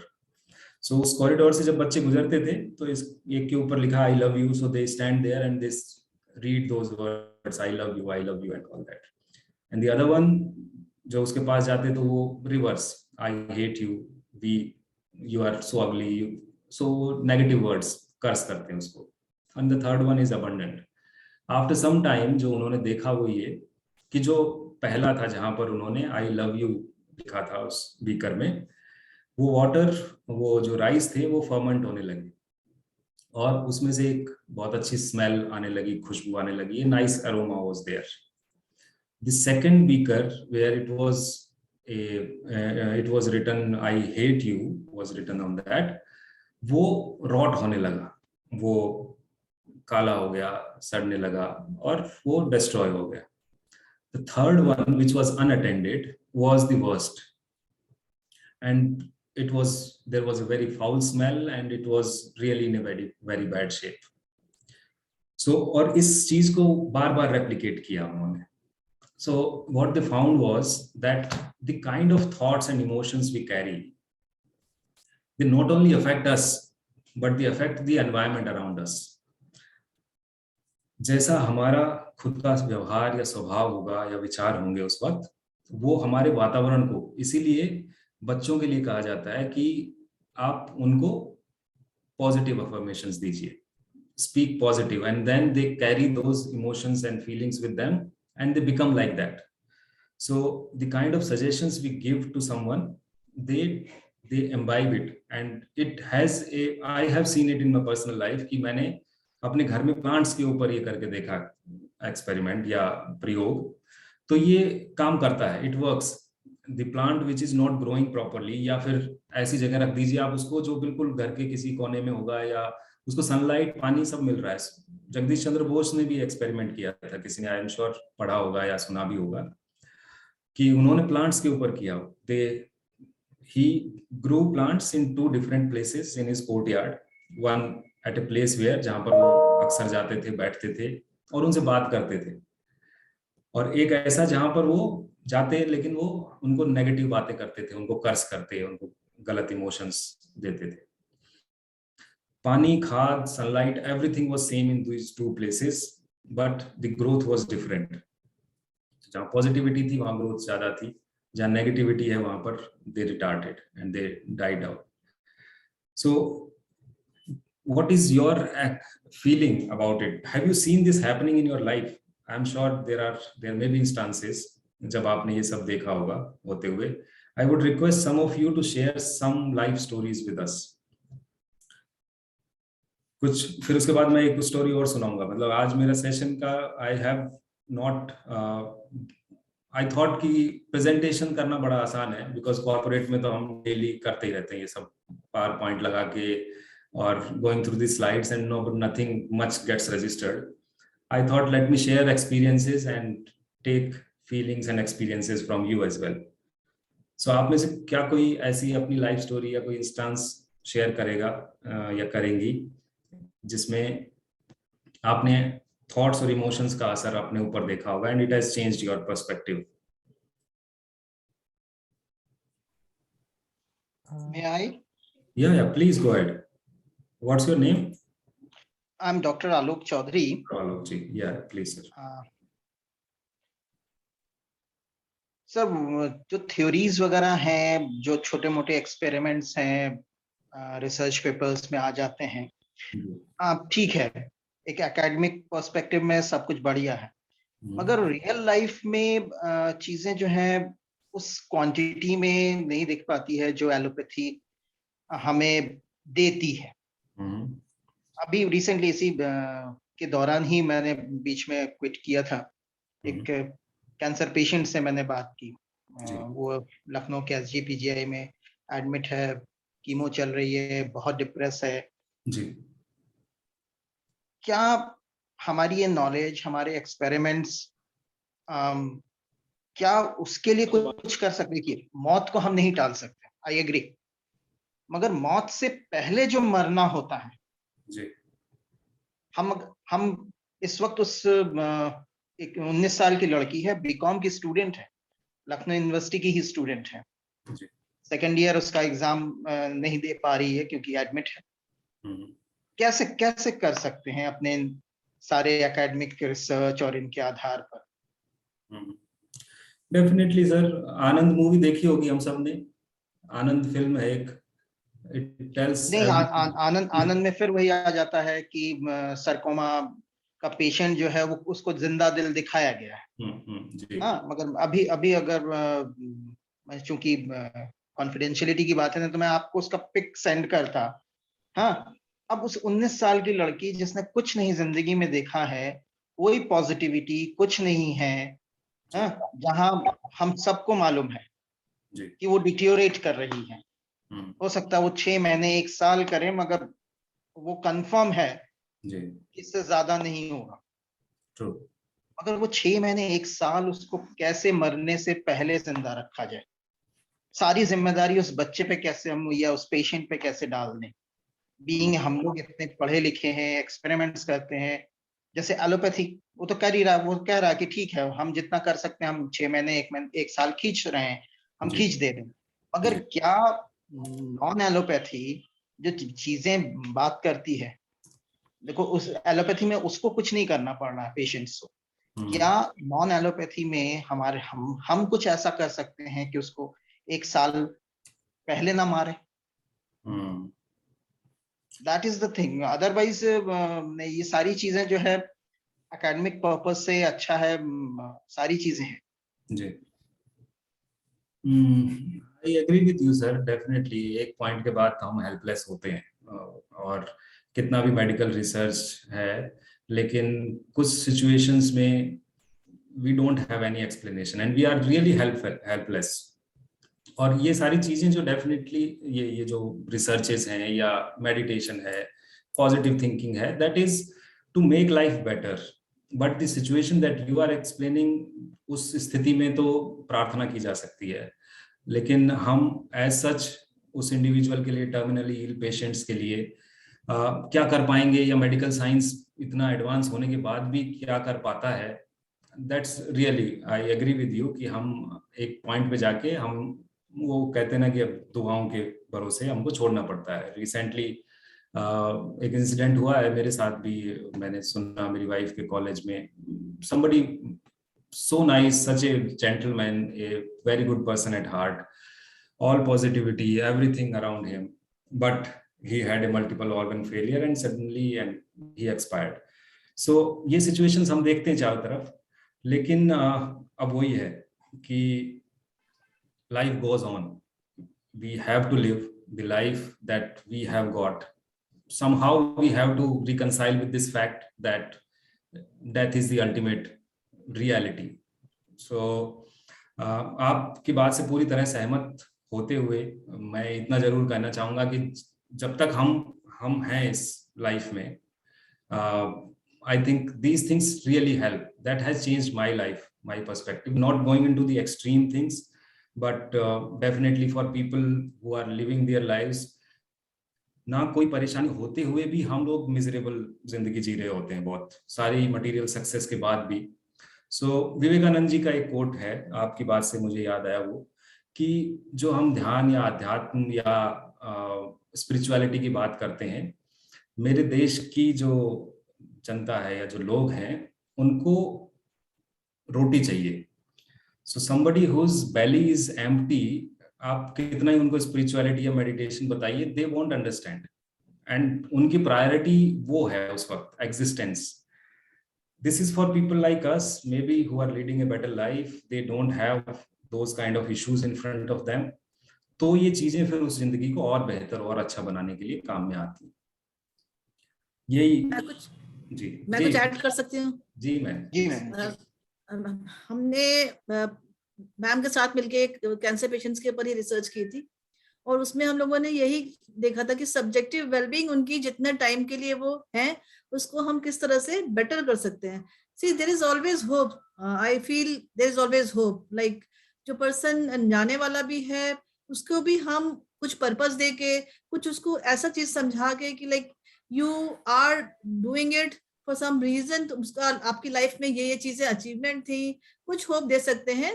So उस corridor से जब बच्चे गुजरते थे तो इस एक के ऊपर लिखा I love you, so they stand there and they read those words, I love you and all that. And the other one, जो उसके पास जाते तो वो reverse, I hate you, you are so ugly, so negative words कर्स करते हैं उसको. And the third one is abundant. After some time जो उन्होंने देखा वो ये कि जो पहला था जहां पर उन्होंने I love you लिखा था उस बीकर में, वो वाटर, वो जो राइस थे वो फर्मेंट होने लगे और उसमें से एक बहुत अच्छी स्मेल आने लगी, खुशबू आने लगी, nice aroma was there. The second beaker where it was written I hate you was written on that, वो rot होने लगा, वो काला हो गया, सड़ने लगा और वो destroy हो गया. The third one which was unattended was the worst, and there was a very foul smell and it was really in a very very bad shape. So और इस चीज को बार बार replicate किया उन्होंने. So what they found was that the kind of thoughts and emotions we carry, they not only affect us, but they affect the environment around us. जैसा हमारा खुद का व्यवहार या स्वभाव होगा या विचार होंगे उस वक्त, वो हमारे वातावरण को, इसीलिए बच्चों के लिए कहा जाता है कि आप उनको पॉजिटिव अफर्मेशंस दीजिए, speak positive, and then they carry those emotions and feelings with them and they become like that. So the kind of suggestions we give to someone they imbibe it, and it has a, I have seen it in my personal life कि मैंने अपने घर में plants के ऊपर ये करके देखा एक्सपेरिमेंट या प्रयोग, तो ये काम करता है, it works. The plant which is not growing properly, या फिर ऐसी जगह रख दीजिए आप उसको जो बिल्कुल घर के किसी कोने में होगा, या उसको सनलाइट पानी सब मिल रहा है. जगदीश चंद्र बोस ने भी एक्सपेरिमेंट किया था, किसी ने आई एम श्योर पढ़ा होगा या सुना भी होगा, कि उन्होंने प्लांट्स के ऊपर किया. he grew plants in 2 different places in his courtyard. One at a place where, जहां पर वो अक्सर जाते थे, बैठते थे और उनसे बात करते थे, और एक ऐसा जहां पर वो जाते लेकिन वो उनको नेगेटिव बातें करते थे, उनको कर्स करते, उनको गलत इमोशंस देते थे. पानी, खाद, sunlight, everything was same in these 2 places, but the growth was different. जहां पॉजिटिविटी थी वहां ग्रोथ ज्यादा थी, जहां नेगेटिविटी है वहां पर they retarded and they died out. So what is your feeling about it? Have you seen this happening in your life? I'm sure there may be instances जब आपने ये सब देखा होगा होते हुए. I would request some of you to share some life stories with us. कुछ फिर उसके बाद मैं एक स्टोरी और सुनाऊंगा. मतलब आज मेरा सेशन का I thought कि प्रेजेंटेशन करना बड़ा आसान है, बिकॉज कॉर्पोरेट में तो हम डेली करते ही रहते हैं ये सब, पावर पॉइंट लगा के और going through the slides and nothing much gets registered. I thought let me share experiences and take feelings and experiences from you as well. So आप में से क्या कोई ऐसी अपनी लाइफ स्टोरी या कोई इंस्टेंस शेयर करेगा या करेंगी जिसमें आपने थॉट्स और इमोशंस का असर अपने ऊपर देखा होगा and it has changed your perspective? May I? Yeah, please go ahead. What's your name? I'm Dr. Alok Chaudhary. Alok ji, yeah, please sir. Sir जो थ्योरीज वगैरह हैं, जो छोटे मोटे एक्सपेरिमेंट्स हैं, रिसर्च पेपर्स में आ जाते हैं, ठीक है, एक एकेडमिक पर्सपेक्टिव में सब कुछ बढ़िया है, मगर रियल लाइफ में चीजें जो हैं उस क्वांटिटी में नहीं दिख पाती है जो एलोपैथी हमें देती है. अभी रिसेंटली इसी के दौरान ही मैंने बीच में क्विट किया था. एक कैंसर पेशेंट से मैंने बात की, वो लखनऊ के SGPGI में एडमिट है, कीमो चल रही है, बहुत डिप्रेस है जी. क्या हमारी ये नॉलेज, हमारे एक्सपेरिमेंट्स क्या उसके लिए कुछ कर सकते? कि मौत को हम नहीं टाल सकते, आई एग्री, मगर मौत से पहले जो मरना होता है जी. हम इस वक्त उस एक 19 साल की लड़की है, बीकॉम की स्टूडेंट है, लखनऊ यूनिवर्सिटी की ही स्टूडेंट है, सेकेंड ईयर उसका एग्जाम नहीं दे पा रही है क्योंकि एडमिट है. कैसे कैसे कर सकते हैं अपने सारे एकेडमिक रिसर्च और इनके आधार पर? डेफिनेटली सर, आनंद मूवी देखी होगी हम सब ने, आनंद फिल्म है एक, इट टेल्स नहीं, आनंद में फिर वही आ जाता है कि सरकोमा का पेशेंट जो है वो उसको जिंदा दिल दिखाया गया है. हाँ, मगर अभी अगर चूंकि कॉन्फिडेंशियलिटी की बात है ना, तो मैं आपको उसका पिक सेंड करता. हाँ, अब उस 19 साल की लड़की जिसने कुछ नहीं जिंदगी में देखा है, कोई पॉजिटिविटी कुछ नहीं है, हाँ, जहां हम सबको मालूम है कि वो डिटीरियोरेट कर रही है. हो सकता है वो 6 महीने 1 साल करे, मगर वो कंफर्म है इससे ज्यादा नहीं होगा. अगर वो 6 महीने 1 साल उसको कैसे मरने से पहले जिंदा रखा जाए, सारी जिम्मेदारी उस बच्चे पे कैसे हम या उस पेशेंट पे कैसे डाल दें? बीइंग हम लोग इतने पढ़े लिखे हैं, एक्सपेरिमेंट्स करते हैं, जैसे एलोपैथी वो तो कर ही रहा, वो कह रहा कि ठीक है हम जितना कर सकते हैं, हम 6 महीने 1 साल खींच रहे हैं, हम खींच दे रहे हैं. मगर क्या नॉन एलोपैथी जो चीजें बात करती है, देखो उस एलोपैथी में उसको कुछ नहीं करना पड़ रहा है पेशेंट्स को, क्या नॉन एलोपैथी में हमारे हम कुछ ऐसा कर सकते हैं कि उसको 1 साल पहले ना मारे? That is the thing. Otherwise ये सारी चीजें जो है एकेडमिक पर्पस से अच्छा है, सारी चीजें हैं जी. I agree with you sir, definitely एक पॉइंट के बाद हम हेल्पलेस होते हैं, और कितना भी मेडिकल रिसर्च है, लेकिन कुछ सिचुएशंस में we don't have any explanation and we are really helpless. और ये सारी चीजें जो डेफिनेटली ये जो रिसर्चेस हैं या मेडिटेशन है, पॉजिटिव थिंकिंग है, that is to make life better. But the situation that you are explaining, उस स्थिति में तो प्रार्थना की जा सकती है, लेकिन हम एज सच उस इंडिविजुअल के लिए, टर्मिनली इल पेशेंट्स के लिए क्या कर पाएंगे, या मेडिकल साइंस इतना एडवांस होने के बाद भी क्या कर पाता है, that's really, I agree with you कि हम एक पॉइंट पे जाके हम वो कहते हैं ना कि अब दुआओं के भरोसे हमको छोड़ना पड़ता है। रिसेंटली एक इंसिडेंट हुआ है मेरे साथ भी, मैंने सुना मेरी वाइफ के कॉलेज में, somebody so nice, such a gentleman, a very good person at heart, all positivity, everything around him, but he had a multiple organ failure and suddenly he expired. So ये situations हम देखते हैं चारों तरफ, लेकिन अब वही है कि life goes on. We have to live the life that we have got. Somehow we have to reconcile with this fact that death is the ultimate reality. So आपकी बात से पूरी तरह सहमत होते हुए मैं इतना जरूर कहना चाहूंगा कि जब तक हम हैं इस लाइफ में, I think these things really help. That has changed my life, my perspective. Not going into the extreme things, but definitely for people who are living their lives, ना कोई परेशानी होते हुए भी हम लोग मिजरेबल जिंदगी जी रहे होते हैं, बहुत सारी मटेरियल सक्सेस के बाद भी। सो विवेकानंद जी का एक कोट है, आपकी बात से मुझे याद आया वो, कि जो हम ध्यान या अध्यात्म या स्पिरिचुअलिटी की बात करते हैं, मेरे देश की जो जनता है या जो लोग हैं, उनको रोटी चाहिए। सो somebody whose belly is empty, आप कितना ही उनको स्पिरिचुअलिटी या मेडिटेशन बताइए, दे वोंट अंडरस्टैंड, एंड उनकी प्रायोरिटी वो है उस वक्त, existence. This is for people like us, maybe who are leading a better life, they don't have those kind of issues in front of them. तो ये चीजें फिर उस जिंदगी को और बेहतर और अच्छा बनाने के लिए काम में आती हैं। यही मैं कुछ ऐड कर सकती हूँ? जी मैम। हमने मैम के साथ मिलके एक कैंसर पेशेंट्स के ऊपर ही रिसर्च की थी, और उसमें हम लोगों ने यही देखा था कि सब्जेक्टिव वेलबींग उनकी जितने टाइम के लिए वो है, उसको हम किस तरह से बेटर कर सकते हैं। See there is always hope, I feel there is always hope. Like जो पर्सन जाने वाला भी है, उसको भी हम कुछ पर्पस दे के, कुछ उसको ऐसा चीज समझा के कि like you are doing it for some reason, तो उसका आपकी लाइफ में ये चीजें अचीवमेंट थी, कुछ होप दे सकते हैं।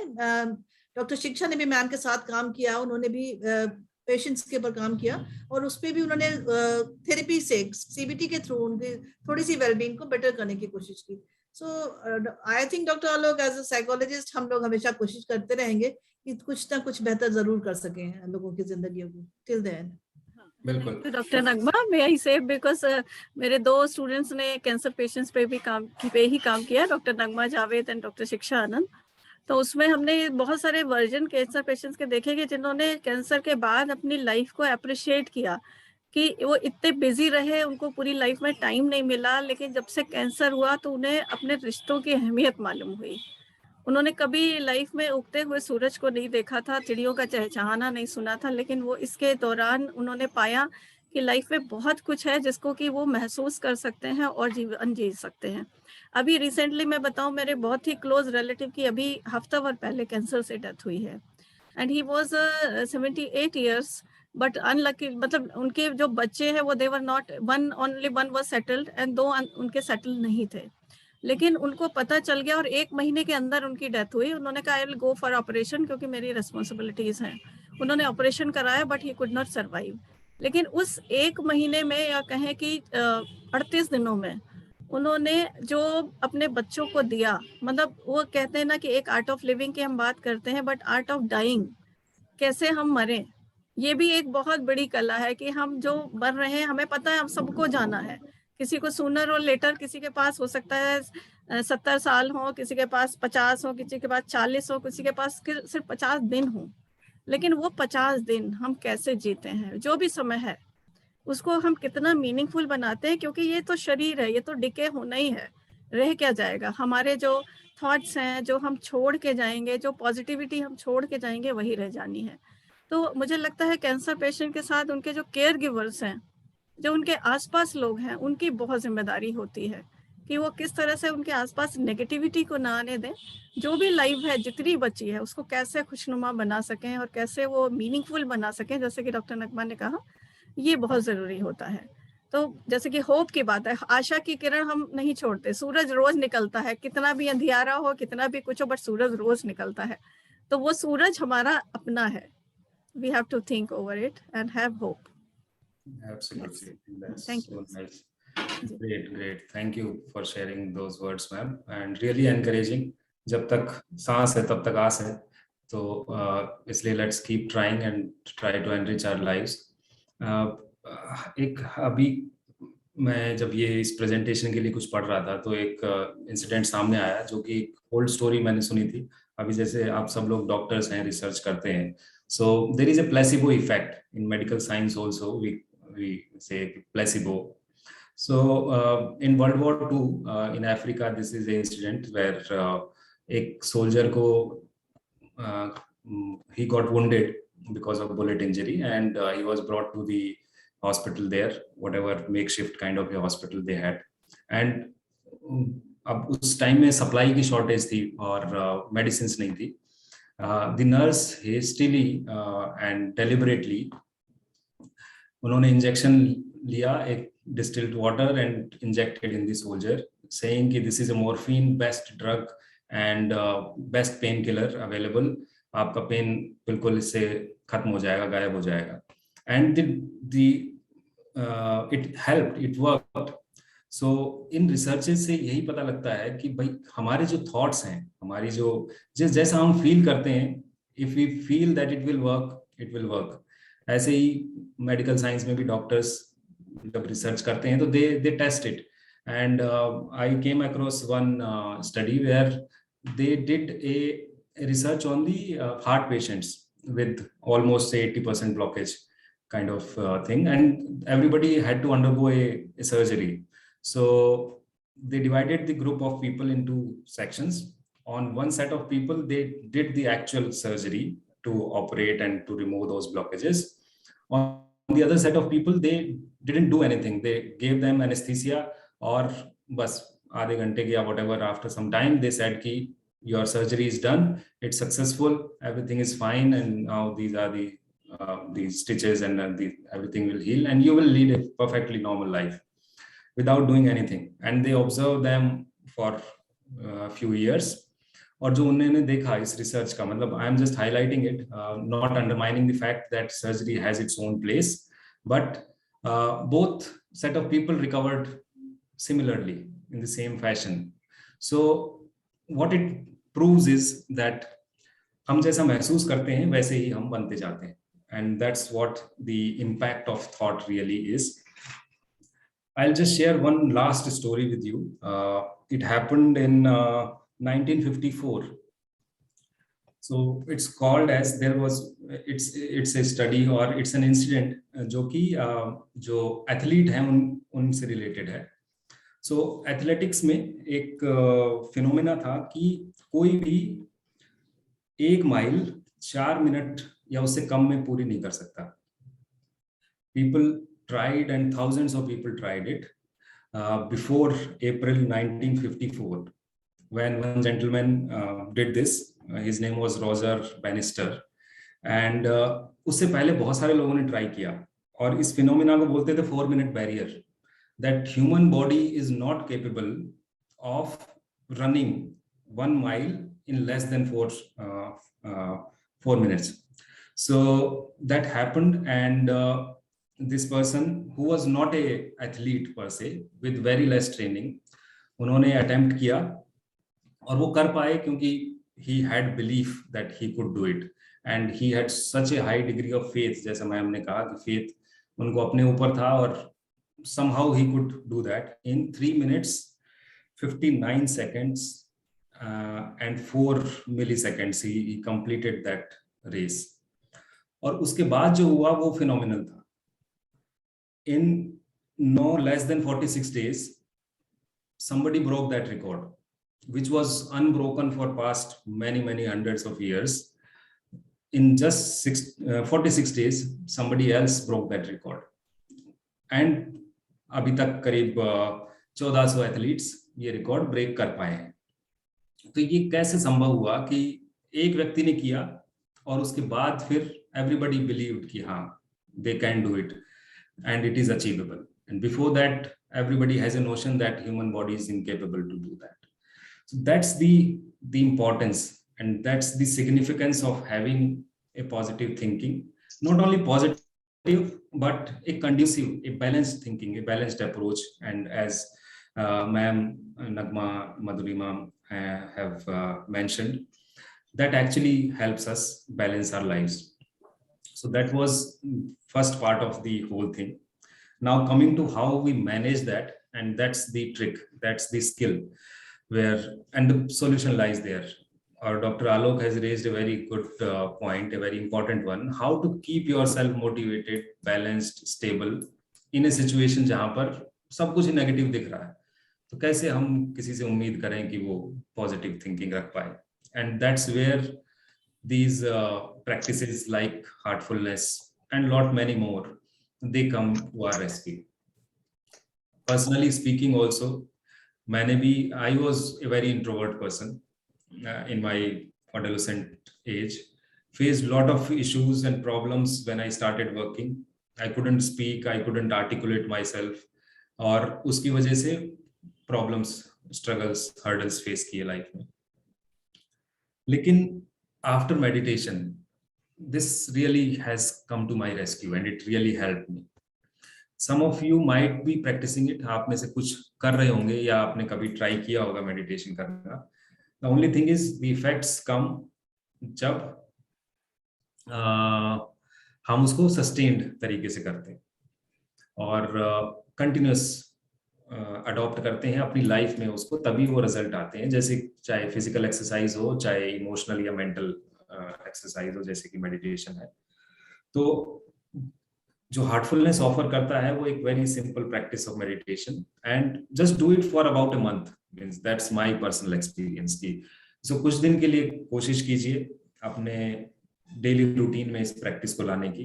डॉक्टर शिक्षा ने भी मैम के साथ काम किया, उन्होंने भी पेशेंट्स के ऊपर काम किया, और उस पर भी उन्होंने थेरेपी से, सीबीटी के थ्रू उनकी थोड़ी सी वेलबींग को बेटर करने की कोशिश की। So I think doctor Alok, as a psychologist, हम लोग हमेशा कोशिश करते रहेंगे कि कुछ ना कुछ बेहतर जरूर कर सकें लोगों की जिंदगियों को टिल देन। बिल्कुल डॉक्टर नगमा, मैं आई से बिकॉज मेरे 2 स्टूडेंट्स ने कैंसर पेशेंट्स पे भी काम किया, doctor Nagma Javed and doctor शिक्षा आनंद। तो उसमें हमने बहुत सारे वर्जन कैंसर पेशेंट्स के देखे कि जिन्होंने कैंसर के बाद अपनी लाइफ को अप्रिशिएट किया, कि वो इतने बिजी रहे, उनको पूरी लाइफ में टाइम नहीं मिला, लेकिन जब से कैंसर हुआ तो उन्हें अपने रिश्तों की अहमियत मालूम हुई। उन्होंने कभी लाइफ में उगते हुए सूरज को नहीं देखा था, चिड़ियों का चहचहाना नहीं सुना था, लेकिन वो इसके दौरान उन्होंने पाया कि लाइफ में बहुत कुछ है जिसको कि वो महसूस कर सकते हैं और जीवन जी सकते हैं। अभी रिसेंटली मैं बताऊं, मेरे बहुत ही क्लोज रिलेटिव की अभी हफ्ता भर पहले कैंसर से डेथ हुई है, and he was 78 years, but unlucky, मतलब उनके जो बच्चे हैं वो they were not, only one was settled and 2 उनके सेटल नहीं थे, लेकिन उनको पता चल गया और 1 महीने के अंदर उनकी डेथ हुई। उन्होंने कहा I will go for operation, क्योंकि मेरी रिस्पॉन्सिबिलिटीज हैं। उन्होंने ऑपरेशन कराया, but he could not survive. लेकिन उस 1 महीने में, या कहें कि 38 दिनों में, उन्होंने जो अपने बच्चों को दिया, मतलब वो कहते हैं ना कि एक आर्ट ऑफ लिविंग की हम बात करते हैं, बट आर्ट ऑफ डाइंग, कैसे हम मरें, ये भी एक बहुत बड़ी कला है। कि हम जो मर रहे हैं, हमें पता है हम सबको जाना है, किसी को सूनर और लेटर, किसी के पास हो सकता है 70 साल हो, किसी के पास 50 हो, किसी के पास 40 हो, किसी के पास सिर्फ 50 दिन हो, लेकिन वो 50 दिन हम कैसे जीते हैं, जो भी समय है उसको हम कितना मीनिंगफुल बनाते हैं, क्योंकि ये तो शरीर है, ये तो डिके होना ही है, रह क्या जाएगा। हमारे जो थॉट्स हैं, जो हम छोड़ के जाएंगे, जो पॉजिटिविटी हम छोड़ के जाएंगे, वही रह जानी है। तो मुझे लगता है कैंसर पेशेंट के साथ उनके जो केयर गिवर्स हैं, जो उनके आसपास लोग हैं, उनकी बहुत जिम्मेदारी होती है कि वो किस तरह से उनके आसपास नेगेटिविटी को ना आने दें। जो भी लाइफ है जितनी बची है उसको कैसे खुशनुमा बना सकें और कैसे वो मीनिंगफुल बना सकें, जैसे कि डॉक्टर नगमा ने कहा, ये बहुत जरूरी होता है। तो जैसे कि होप की बात है, आशा की किरण हम नहीं छोड़ते, सूरज रोज निकलता है, कितना भी अंधियारा हो, कितना भी कुछ हो, बट सूरज रोज निकलता है। तो वो सूरज हमारा अपना है। We have to think over it and have hope. Absolutely. That's Thank you. so nice. Great. Thank you for sharing those words, ma'am. And really encouraging. जब तक सांस है तब तक आस है, तो इसलिए let's keep trying and try to enrich our lives. एक अभी मैं जब ये इस प्रेजेंटेशन के लिए कुछ पढ़ रहा था, तो एक इंसिडेंट सामने आया जो कि एक ओल्ड स्टोरी मैंने सुनी थी। अभी जैसे आप सब लोग डॉक्टर्स हैं, रिसर्च करते हैं, so there is a placebo effect in medical science also. We say placebo. So in World War II in Africa, this is an incident where एक soldier को he got wounded because of bullet injury, and he was brought to the hospital there, whatever makeshift kind of a hospital they had. And अब उस time में supply की shortage थी और medicine नहीं थी. The nurse hastily and deliberately उन्होंने injection लिया, एक distilled water, and injected in the soldier, saying कि this is a morphine, best drug and best painkiller available. आपका पेन बिल्कुल इससे खत्म हो जाएगा, गायब हो जाएगा. And it helped, it worked. So in researches से यही पता लगता है कि भाई हमारे जो थॉट्स हैं, हमारी जो जैसा हम फील करते हैं, if we feel that it will work, it will work. ऐसे ही मेडिकल साइंस में भी डॉक्टर्स जब रिसर्च करते हैं तो they test it. And I came across one study where they did a research on the heart patients with almost say 80% blockage kind of thing, and everybody had to undergo a surgery. So they divided the group of people into sections. On one set of people, they did the actual surgery to operate and to remove those blockages. On the other set of people, they didn't do anything. They gave them anesthesia, or bas aadhe ghante ki or whatever. After some time, they said ki your surgery is done, it's successful, everything is fine, and now these are the stitches, and everything will heal, and you will lead a perfectly normal life without doing anything. And they observed them for a few years. और जो उन्होंने देखा इस research का, मतलब I am just highlighting it, not undermining the fact that surgery has its own place, but both set of people recovered similarly in the same fashion. So what it proves is that हम जैसा महसूस करते हैं वैसे ही हम बनते जाते हैं, and that's what the impact of thought really is. I'll just share one last story with you. It happened in 1954. So it's called as it's a study, or it's an incident जो कि जो athlete हैं उनसे related है. So athletics में एक phenomena था कि कोई भी 1 माइल 4 मिनट या उससे कम में पूरी नहीं कर सकता. People tried, and thousands of people tried it before April 1954, when one gentleman did this. His name was Roger Bannister, and उससे पहले बहुत सारे लोगों ने ट्राई किया, और इस फिनोमेना को बोलते थे 4-minute barrier. That human body is not capable of running 1 mile in less than 4 minutes. So that happened, and this person, who was not a athlete per se, with very less training, उन्होंने attempt किया और वो कर पाए क्योंकि he had belief that he could do it, and he had such a high degree of faith. जैसा ma'am ने कहा कि faith उनको अपने ऊपर था, और somehow he could do that in 3 minutes 59 seconds and 4 milliseconds. He completed that race. और उसके बाद जो हुआ वो फिनोमिनल था. In no less than 46 days, somebody broke that record, which was unbroken for past many hundreds of years. In just 46 days, somebody else broke that record. And अभी तक करीब 1400 एथलीट्स ये रिकॉर्ड ब्रेक कर पाए हैं. तो ये कैसे संभव हुआ कि एक व्यक्ति ने किया और उसके बाद फिर everybody believed कि हाँ, they can do it and it is achievable. And before that, everybody has a notion that human body is incapable to do that. So that's the importance, and that's the significance of having a positive thinking. Not only positive, but a conducive, a balanced thinking, a balanced approach. And as Ma'am Nagma Madhurima have mentioned, that actually helps us balance our lives. So that was first part of the whole thing. Now coming to how we manage that, and that's the trick, that's the skill, where and the solution lies there. Or Dr. Alok has raised a very good point, a very important one. How to keep yourself motivated, balanced, stable in a situation जहाँ पर सब कुछ negative दिख रहा है. तो कैसे हम किसी से उम्मीद करें कि वो पॉजिटिव थिंकिंग रख पाए. And that's where these practices like heartfulness and lot many more, they come to our rescue. Personally speaking also, I was a very introvert person in my adolescent age, faced a lot of issues and problems when I started working. I couldn't speak, I couldn't articulate myself, और उसकी वजह से problems, struggles, hurdles face किए life में. लेकिन after meditation, this really has come to my rescue and it really helped me. Some of you might be practicing it. आप में से कुछ कर रहे होंगे या आपने कभी ट्राई किया होगा मेडिटेशन करना. The only thing is the effects come जब हम उसको सस्टेन्ड तरीके से करते हैं और कंटिन्यूस अडॉप्ट करते हैं अपनी लाइफ में उसको, तभी वो रिजल्ट आते हैं. जैसे चाहे फिजिकल एक्सरसाइज हो, चाहे इमोशनल या मेंटल एक्सरसाइज हो, जैसे कि मेडिटेशन है. तो जो हार्टफुलनेस ऑफर करता है वो एक very simple practice of meditation, and just do it for about a month. Means that's my personal experience की सो कुछ दिन के लिए कोशिश कीजिए अपने डेली रूटीन में इस प्रैक्टिस को लाने की,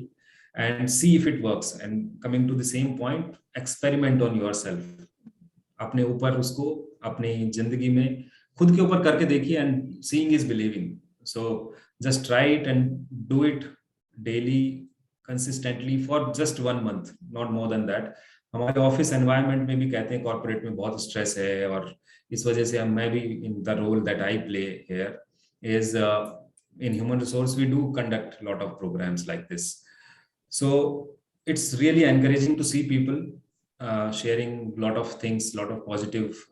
and see if it works. And coming to the same point, experiment on yourself. अपने ऊपर उसको अपनी जिंदगी में खुद के ऊपर करके देखिए, and seeing is believing. So just try it and do it daily, consistently for just 1 month, not more than that. हमारे ऑफिस एनवायरनमेंट में भी कहते हैं कॉर्पोरेट में बहुत स्ट्रेस है, और इस वजह से मैं भी in the role that I play here is in human resource, we do conduct a lot of programs like this. So it's really encouraging to see people sharing a lot of things, lot of positive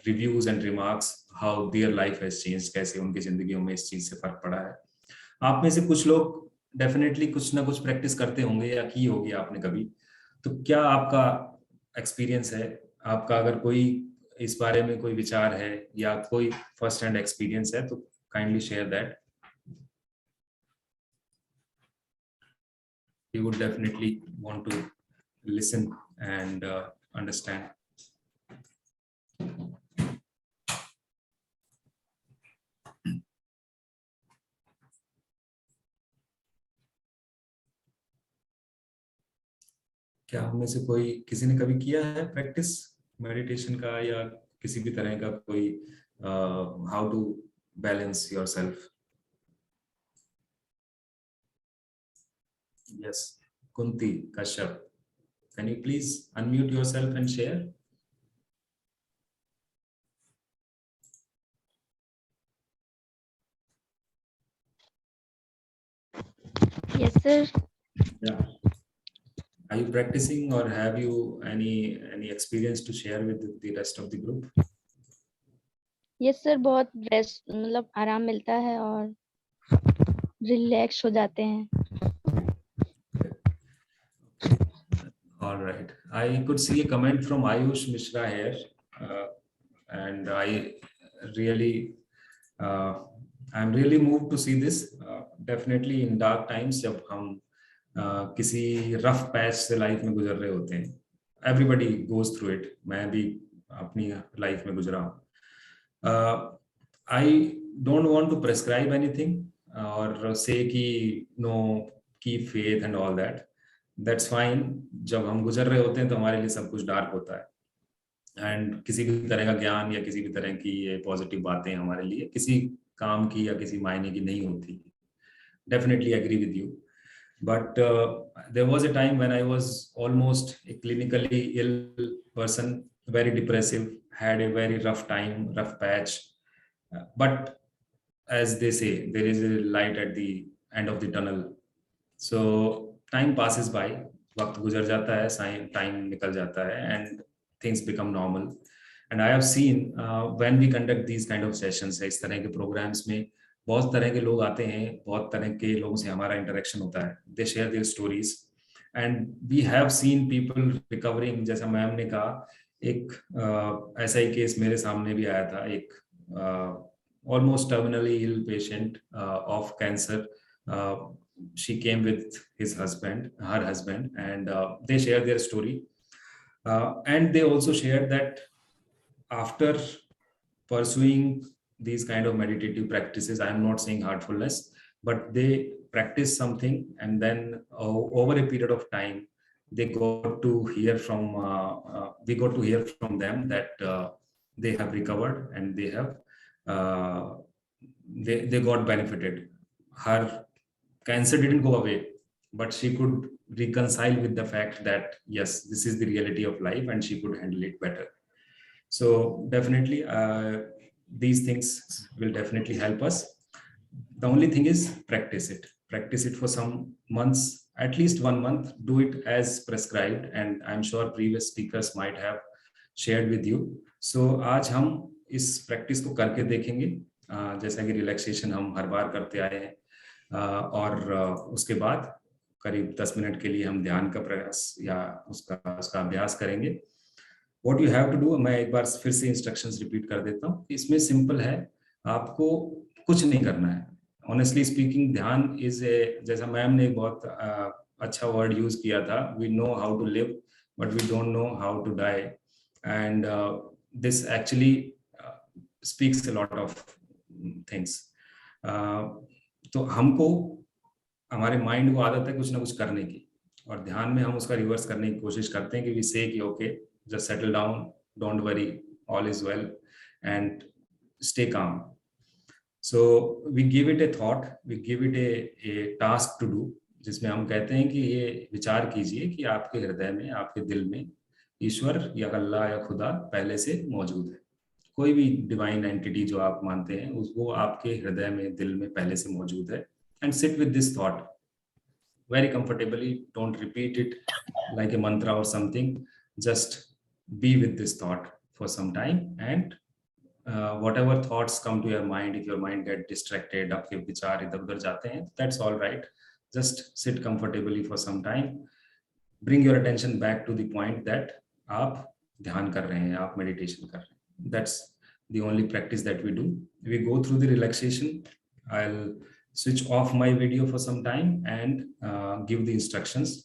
reviews and remarks, how their life has changed, कैसे उनकी जिंदगियों में इस चीज से फर्क पड़ा है. आप में से कुछ लोग डेफिनेटली कुछ ना कुछ प्रैक्टिस करते होंगे या की होगी आपने कभी. तो क्या आपका एक्सपीरियंस है, आपका अगर कोई इस बारे में कोई विचार है या कोई फर्स्ट हैंड एक्सपीरियंस है, तो kindly share that. We would definitely want to listen and understand. क्या हम में से कोई किसी ने कभी किया है प्रैक्टिस मेडिटेशन का या किसी भी तरह का कोई how to balance yourself? Yes, Kunti Kashyap, can you please unmute yourself and share? Yes, sir. Yeah. Are you practicing or have you any experience to share with the rest of the group? Yes, sir. बहुत rest मतलब आराम मिलता है और relax हो जाते हैं. All right. I could see a comment from Ayush Mishra here, and I really I am really move to see this definitely in dark times, जब हम किसी रफ पैच से लाइफ में गुजर रहे होते हैं. एवरीबडी गोज थ्रू इट, मैं भी अपनी लाइफ में गुजरा हूँ. I don't want to prescribe anything or say कि no keep faith and all that. That's fine. जब हम गुजर रहे होते हैं तो हमारे लिए सब कुछ डार्क होता है, एंड किसी भी तरह का ज्ञान या किसी भी तरह की ये पॉजिटिव बातें हमारे लिए किसी काम की या किसी मायने की नहीं होती. Definitely agree with you. But there was a time when I was almost a clinically ill person, very depressive, had a very rough time, rough patch. But as they say, there is a light at the end of the tunnel. So time passes by, वक्त गुजर जाता है, time निकल जाता है, and things become normal. And I have seen when we conduct these kind of sessions, इस तरह के programs में बहुत तरह के लोग आते हैं, बहुत तरह के लोगों से हमारा इंटरेक्शन होता है. They share their stories and we have seen people recovering. जैसा मैम ने कहा, एक ऐसा ही केस मेरे सामने भी आया था. एक almost terminally ill patient of cancer. She came with his husband, her husband, and they share their story and they also share that after pursuing these kind of meditative practices, I am not saying heartfulness, but they practice something, and then over a period of time they got to hear from we got to hear from them that they have recovered and they have they got benefited. Her cancer didn't go away, but she could reconcile with the fact that yes, this is the reality of life, and she could handle it better. So definitely these things will definitely help us. The only thing is practice it for some months, at least 1 month. Do it as prescribed, and I'm sure previous speakers might have shared with you. So आज हम इस practice को करके देखेंगे. जैसा कि relaxation हम हर बार करते आए हैं, और उसके बाद करीब 10 मिनट के लिए हम ध्यान का प्रयास या उसका अभ्यास करेंगे. What you have to do, मैं एक बार फिर से इंस्ट्रक्शंस रिपीट कर देता हूँ. इसमें सिंपल है, आपको कुछ नहीं करना है. ऑनेस्टली स्पीकिंग, ध्यान इज ए, जैसा मैम ने बहुत अच्छा वर्ड यूज किया था, we know how to live but we don't know how to die, and this actually speaks a lot of things. तो हमको, हमारे माइंड को आदत है कुछ ना कुछ करने की, और ध्यान में हम उसका रिवर्स करने की कोशिश करते हैं कि वी से कि okay, just settle down, don't worry, all is well, and stay calm. So we give it a thought, we give it a task to do, जिसमें हम कहते हैं कि ये विचार कीजिए कि आपके हृदय में, आपके दिल में ईश्वर या अल्लाह या खुदा पहले से मौजूद है. कोई भी डिवाइन एंटिटी जो आप मानते हैं, वो आपके हृदय में, दिल में पहले से मौजूद है. And sit with this thought very comfortably. Don't repeat it like a mantra or something. Just be with this thought for some time, and whatever thoughts come to your mind, if your mind get distracted, आपके विचार इधर उधर जाते हैं, that's all right. Just sit comfortably for some time. Bring your attention back to the point that आप ध्यान कर रहे हैं, आप meditation कर रहे हैं. That's the only practice that we do. We go through the relaxation. I'll switch off my video for some time and give the instructions.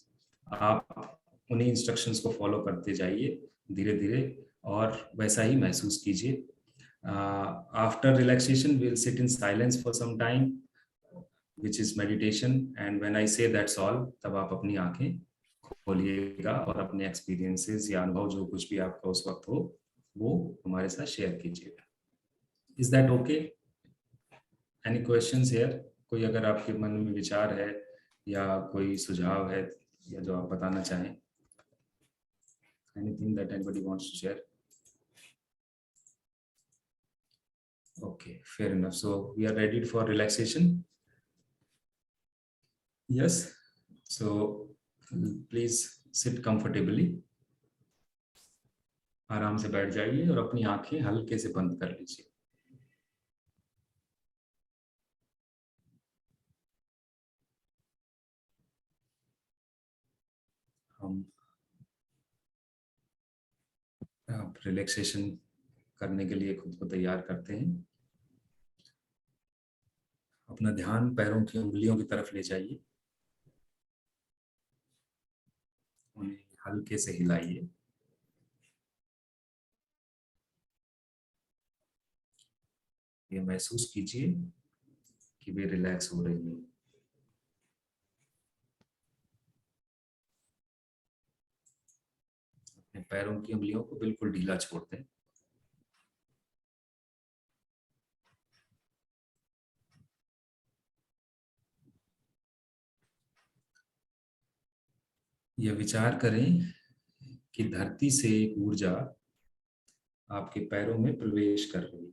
आप उन्हीं इंस्ट्रक्शंस को फॉलो करते जाइए धीरे धीरे, और वैसा ही महसूस कीजिए. After relaxation we will sit in silence for some time, which is meditation, and when I say that's all, तब आप अपनी आंखें खोलिएगा और अपने एक्सपीरियंसेस या अनुभव जो कुछ भी आपका उस वक्त हो, वो हमारे साथ शेयर कीजिएगा. Is that okay? Any questions here? कोई अगर आपके मन में विचार है या कोई सुझाव है या जो आप बताना चाहें? Anything that anybody wants to share? Okay, fair enough. So we are ready for relaxation. Yes. So please sit comfortably. आराम से बैठ जाइए और अपनी आंखें हल्के से बंद कर लीजिए. हम रिलैक्सेशन करने के लिए खुद को तैयार करते हैं. अपना ध्यान पैरों की उंगलियों की तरफ ले जाइए, उन्हें हल्के से हिलाइए। ये महसूस कीजिए कि वे रिलैक्स हो रही हैं। अपने पैरों की उंगलियों को बिल्कुल ढीला छोड़ दें। यह विचार करें कि धरती से एक ऊर्जा आपके पैरों में प्रवेश कर रही है।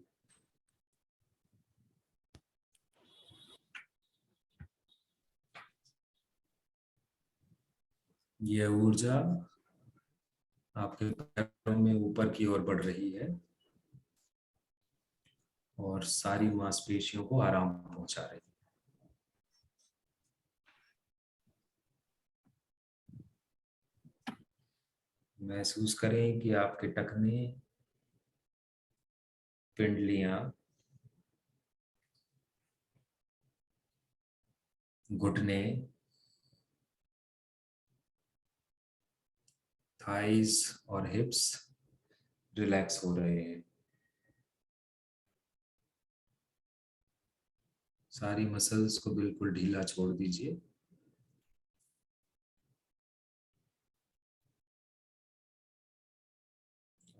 यह ऊर्जा आपके पैरों में ऊपर की ओर बढ़ रही है और सारी मांसपेशियों को आराम पहुंचा रही है। महसूस करें कि आपके टखने, पिंडलियां, घुटने, थाइज और हिप्स रिलैक्स हो रहे हैं। सारी मसल्स को बिल्कुल ढीला छोड़ दीजिए।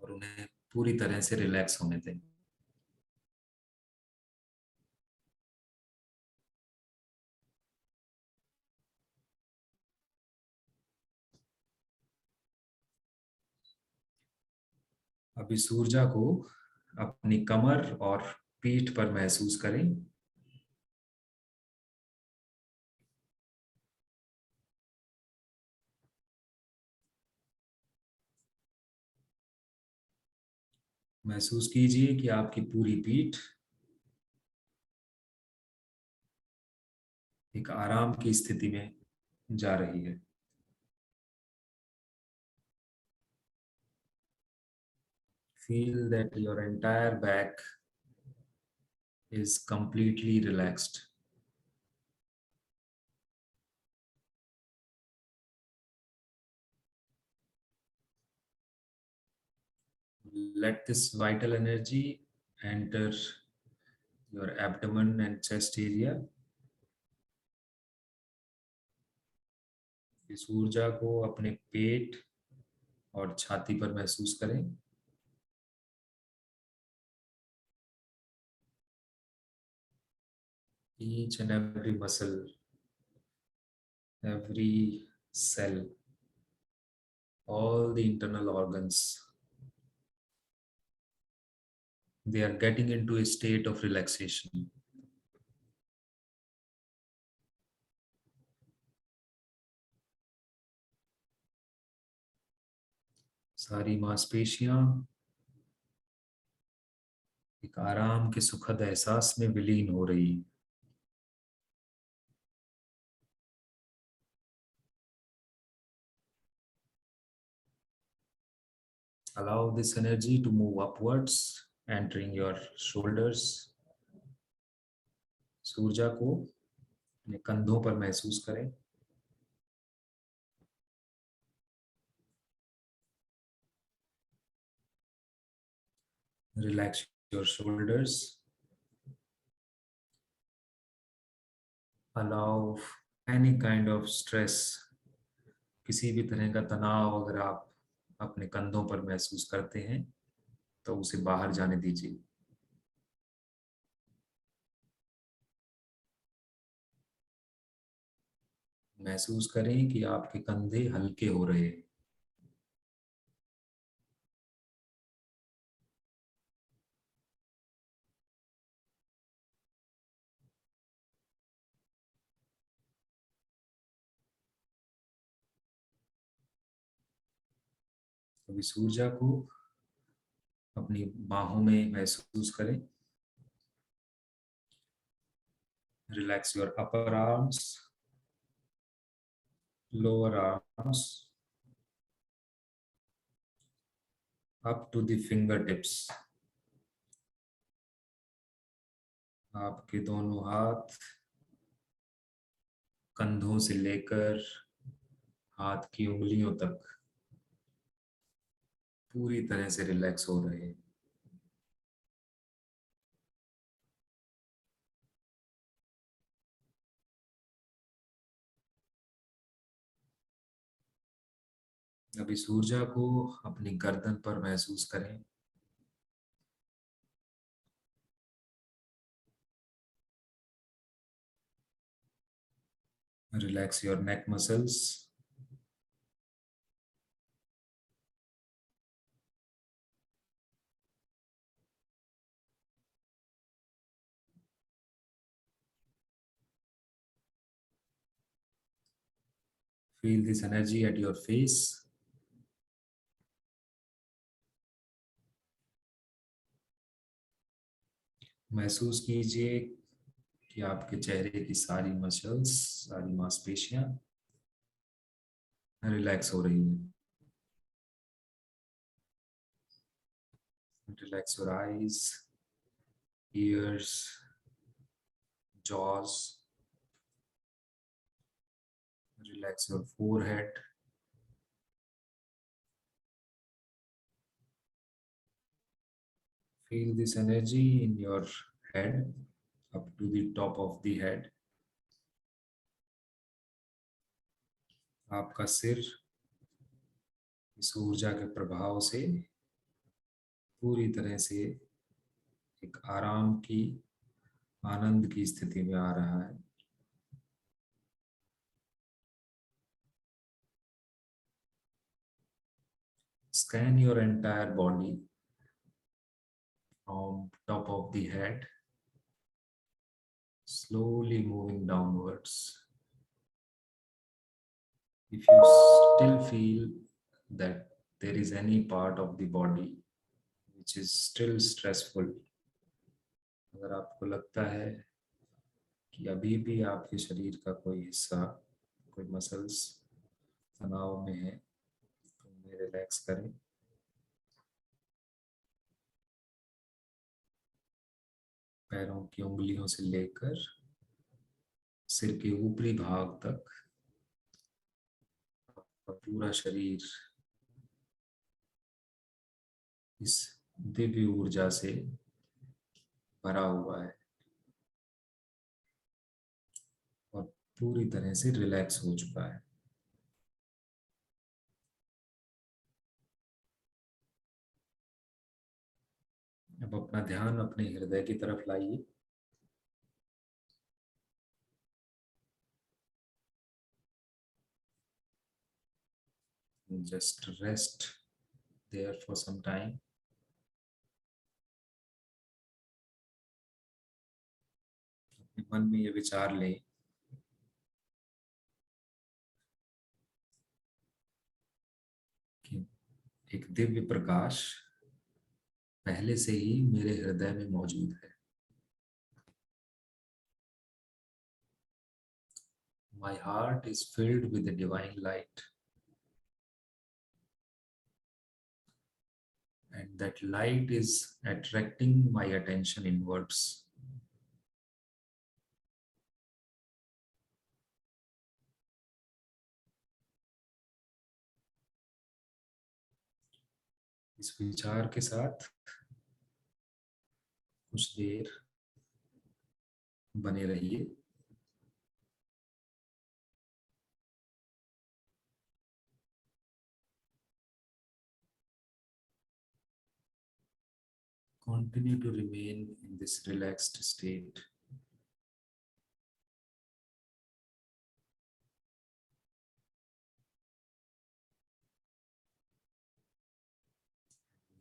और उन्हें पूरी तरह से रिलैक्स होने दें। अब इस ऊर्जा को अपनी कमर और पीठ पर महसूस करें। महसूस कीजिए कि आपकी पूरी पीठ एक आराम की स्थिति में जा रही है। Feel that your entire back is completely relaxed. Let this vital energy enter your abdomen and chest area. इस ऊर्जा को अपने पेट और छाती पर महसूस करें। Each and every muscle, every cell, all the internal organs, they are getting into a state of relaxation. सारी मांसपेशियां एक आराम के सुखद एहसास में विलीन हो रही। Allow this energy to move upwards, entering your shoulders. इस ऊर्जा को अपने कंधों पर महसूस करें। Relax your shoulders. Allow any kind of stress, किसी भी तरह का तनाव अगर आप अपने कंधों पर महसूस करते हैं तो उसे बाहर जाने दीजिए। महसूस करें कि आपके कंधे हल्के हो रहे हैं। अब इस ऊर्जा को अपनी बाहों में महसूस करें। Relax your upper arms, lower arms, up to the fingertips. आपके दोनों हाथ कंधों से लेकर हाथ की उंगलियों तक पूरी तरह से रिलैक्स हो रहे हैं। अभी इस ऊर्जा को अपनी गर्दन पर महसूस करें। Relax your neck muscles. Feel this energy at your face. महसूस कीजिए कि आपके चेहरे की सारी मसल्स, सारी मांसपेशियां रिलैक्स हो रही हैं। Relax your eyes, ears, jaws. Relax your forehead. Feel this energy in your head up to the top of the head. आपका सिर इस ऊर्जा के प्रभाव से पूरी तरह से एक आराम की, आनंद की स्थिति में आ रहा है। Scan your entire body from top of the head, slowly moving downwards. If you still feel that there is any part of the body which is still stressful, अगर आपको लगता है कि अभी भी आपके शरीर का कोई हिस्सा, कोई मसल्स तनाव में है, तो उन्हें रिलैक्स करें। पैरों की उंगलियों से लेकर सिर के ऊपरी भाग तक आपका पूरा शरीर इस दिव्य ऊर्जा से भरा हुआ है और पूरी तरह से रिलैक्स हो चुका है। अब अपना ध्यान अपने हृदय की तरफ लाइए। Just rest there for some time. अपने मन में ये विचार लें कि एक दिव्य प्रकाश पहले से ही मेरे हृदय में मौजूद है। My heart is filled with the divine light, and that light is attracting my attention inwards. इस विचार के साथ कुछ देर बने रहिए। Continue to remain in this relaxed state.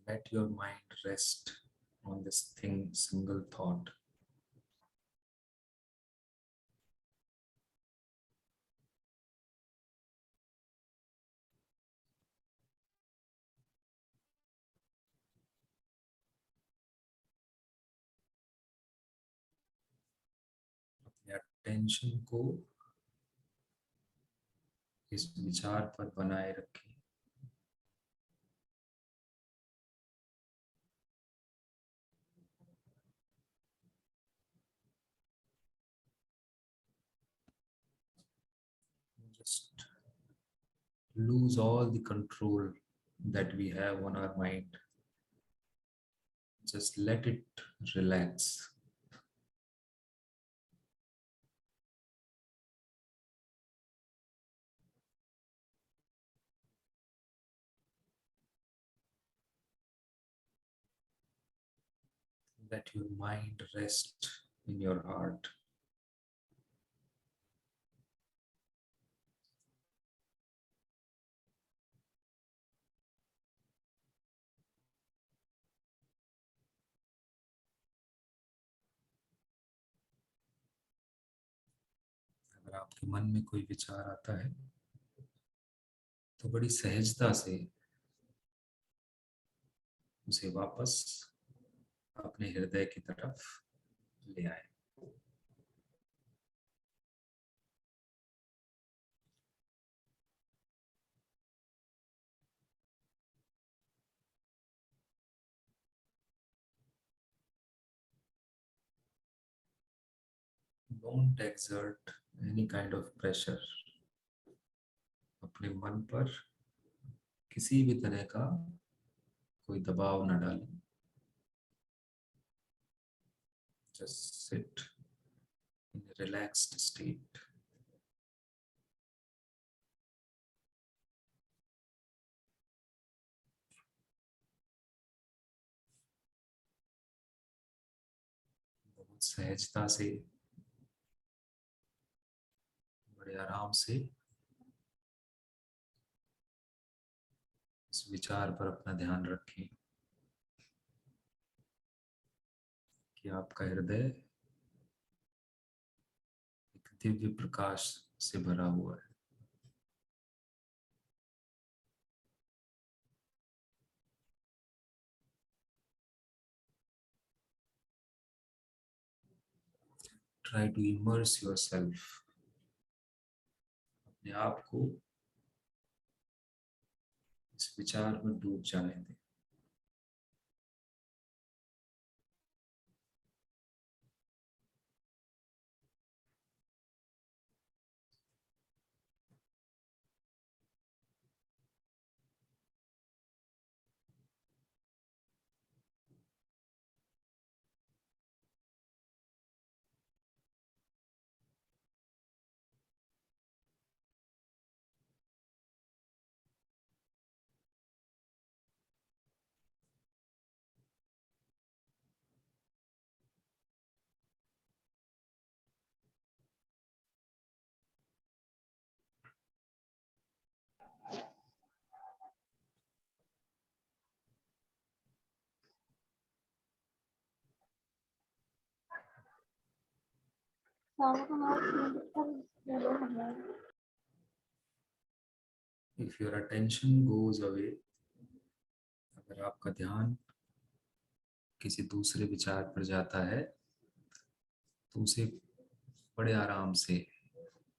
Let your mind rest on this single thought. अपने attention को इस विचार पर बनाए रखें। Just lose all the control that we have on our mind. Just let it relax. Let your mind rest in your heart. अगर आपके मन में कोई विचार आता है तो बड़ी सहजता से उसे वापस अपने हृदय की तरफ ले आए। Don't exert any kind of pressure. अपने मन पर किसी भी तरह का कोई दबाव न डालें। Just sit in a relaxed state. बहुत सहजता से, बड़े आराम से इस विचार पर अपना ध्यान रखें कि आपका हृदय एक दिव्य प्रकाश से भरा हुआ है। Try to immerse yourself. अपने आप को इस विचार में डूब जाने दें। If your attention goes away, अगर आपका ध्यान किसी दूसरे विचार पर जाता है तो उसे बड़े आराम से,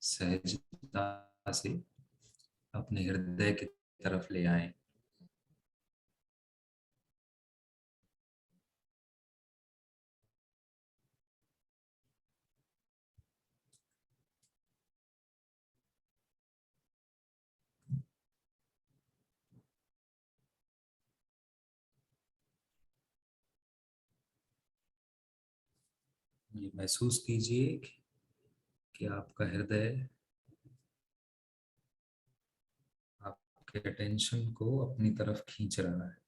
सहजता से अपने हृदय की तरफ ले आएं। ये महसूस कीजिए कि आपका हृदय आपके अटेंशन को अपनी तरफ खींच रहा है।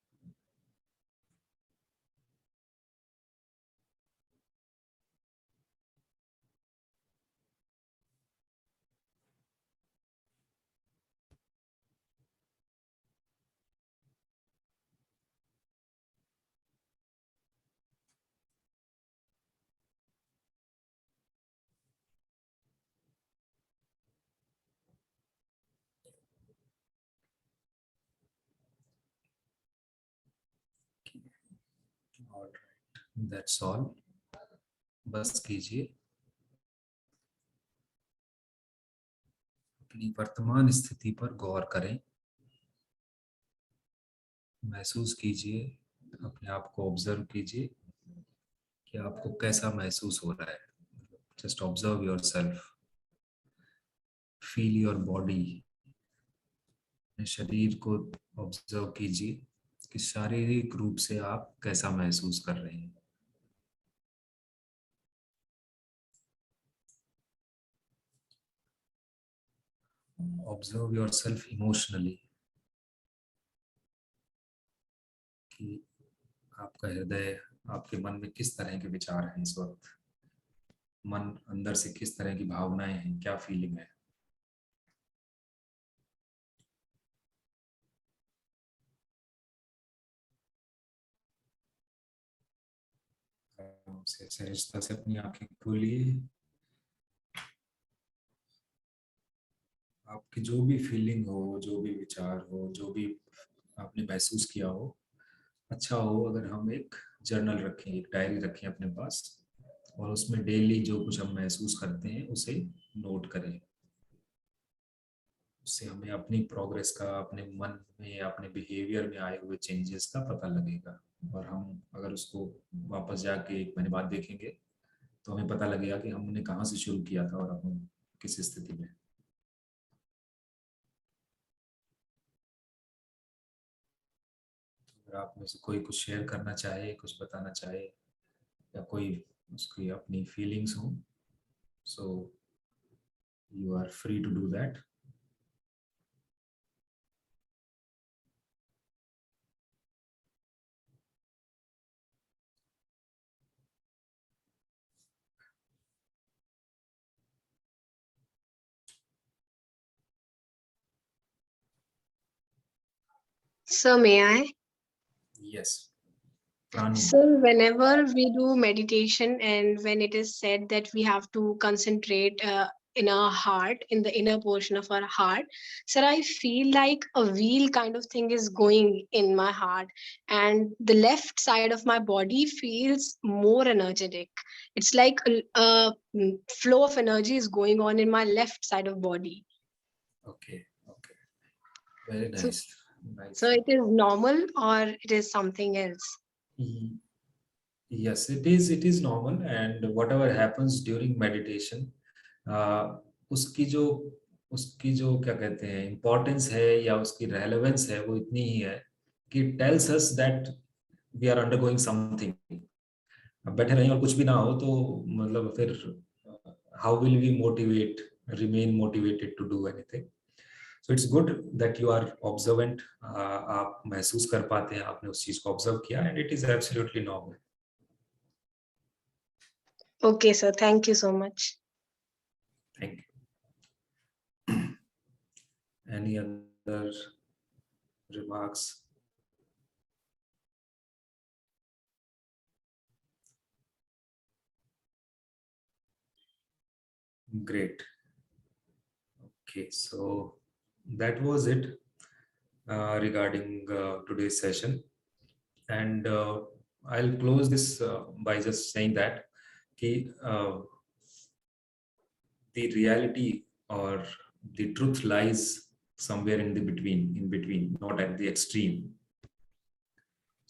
All right, that's all. बस कीजिए। अपनी वर्तमान स्थिति पर गौर करें। महसूस कीजिए, अपने आप को ऑब्जर्व कीजिए कि आपको कैसा महसूस हो रहा है। Just observe yourself. Feel your body, अपने शरीर को ऑब्जर्व कीजिए कि शारीरिक रूप से आप कैसा महसूस कर रहे हैं। ऑब्जर्व योरसेल्फ इमोशनली, कि आपका हृदय, आपके मन में किस तरह के विचार हैं इस वक्त, मन अंदर से किस तरह की भावनाएं हैं, क्या फीलिंग है। सहजता से अपनी आंखें खोलिए। आपकी जो भी फीलिंग हो, जो भी विचार हो, जो भी आपने महसूस किया हो, अच्छा हो अगर हम एक जर्नल रखें, एक डायरी रखें अपने पास, और उसमें डेली जो कुछ हम महसूस करते हैं उसे नोट करें। उससे हमें अपनी प्रोग्रेस का, अपने मन में, अपने बिहेवियर में आए हुए चेंजेस का पता लगेगा। और हम अगर उसको वापस जाके 1 महीने बाद देखेंगे तो हमें पता लगेगा कि हमने कहाँ से शुरू किया था और अब हम किस स्थिति में। अगर आप में से कोई कुछ शेयर करना चाहे, कुछ बताना चाहे, या कोई उसकी अपनी फीलिंग्स हो, so you are free to do that. Sir, may I? Yes. So whenever we do meditation and when it is said that we have to concentrate in our heart, in the inner portion of our heart, sir, I feel like a wheel kind of thing is going in my heart, and the left side of my body feels more energetic. It's like a flow of energy is going on in my left side of body. Okay. Very nice. So it is normal or it is something else? Yes, it is normal, and whatever happens during meditation, उसकी जो क्या कहते हैं importance है या उसकी relevance है, वो इतनी ही है कि tells us that we are undergoing something. अब बैठे रहें और कुछ भी ना हो तो मतलब फिर how will we remain motivated to do anything. So it's good that you are observant, आप महसूस कर पाते हैं, आपने उस चीज को ऑब्जर्व किया, and it is absolutely normal. Okay, sir. Thank you so much. Thank you. Any other remarks? Great. Okay, so that was it regarding today's session, and I'll close this by just saying that the reality or the truth lies somewhere in between, not at the extreme.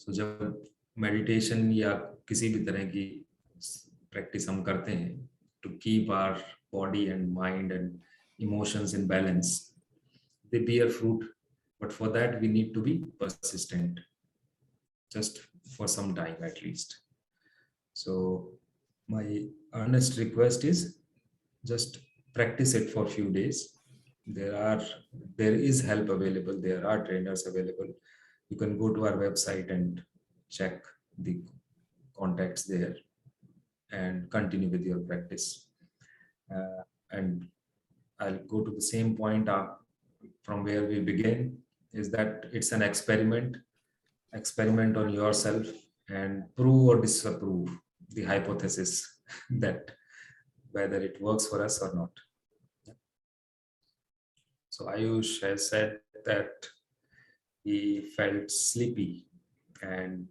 So जब meditation या किसी भी तरह की practice हम करते हैं to keep our body and mind and emotions in balance, they bear fruit, but for that we need to be persistent, just for some time at least. So my earnest request is just practice it for a few days. There is help available, there are trainers available. You can go to our website and check the contacts there and continue with your practice. And I'll go to the same point from where we begin, is that it's an experiment on yourself, and prove or disapprove the hypothesis that whether it works for us or not. So Ayush has said that he felt sleepy and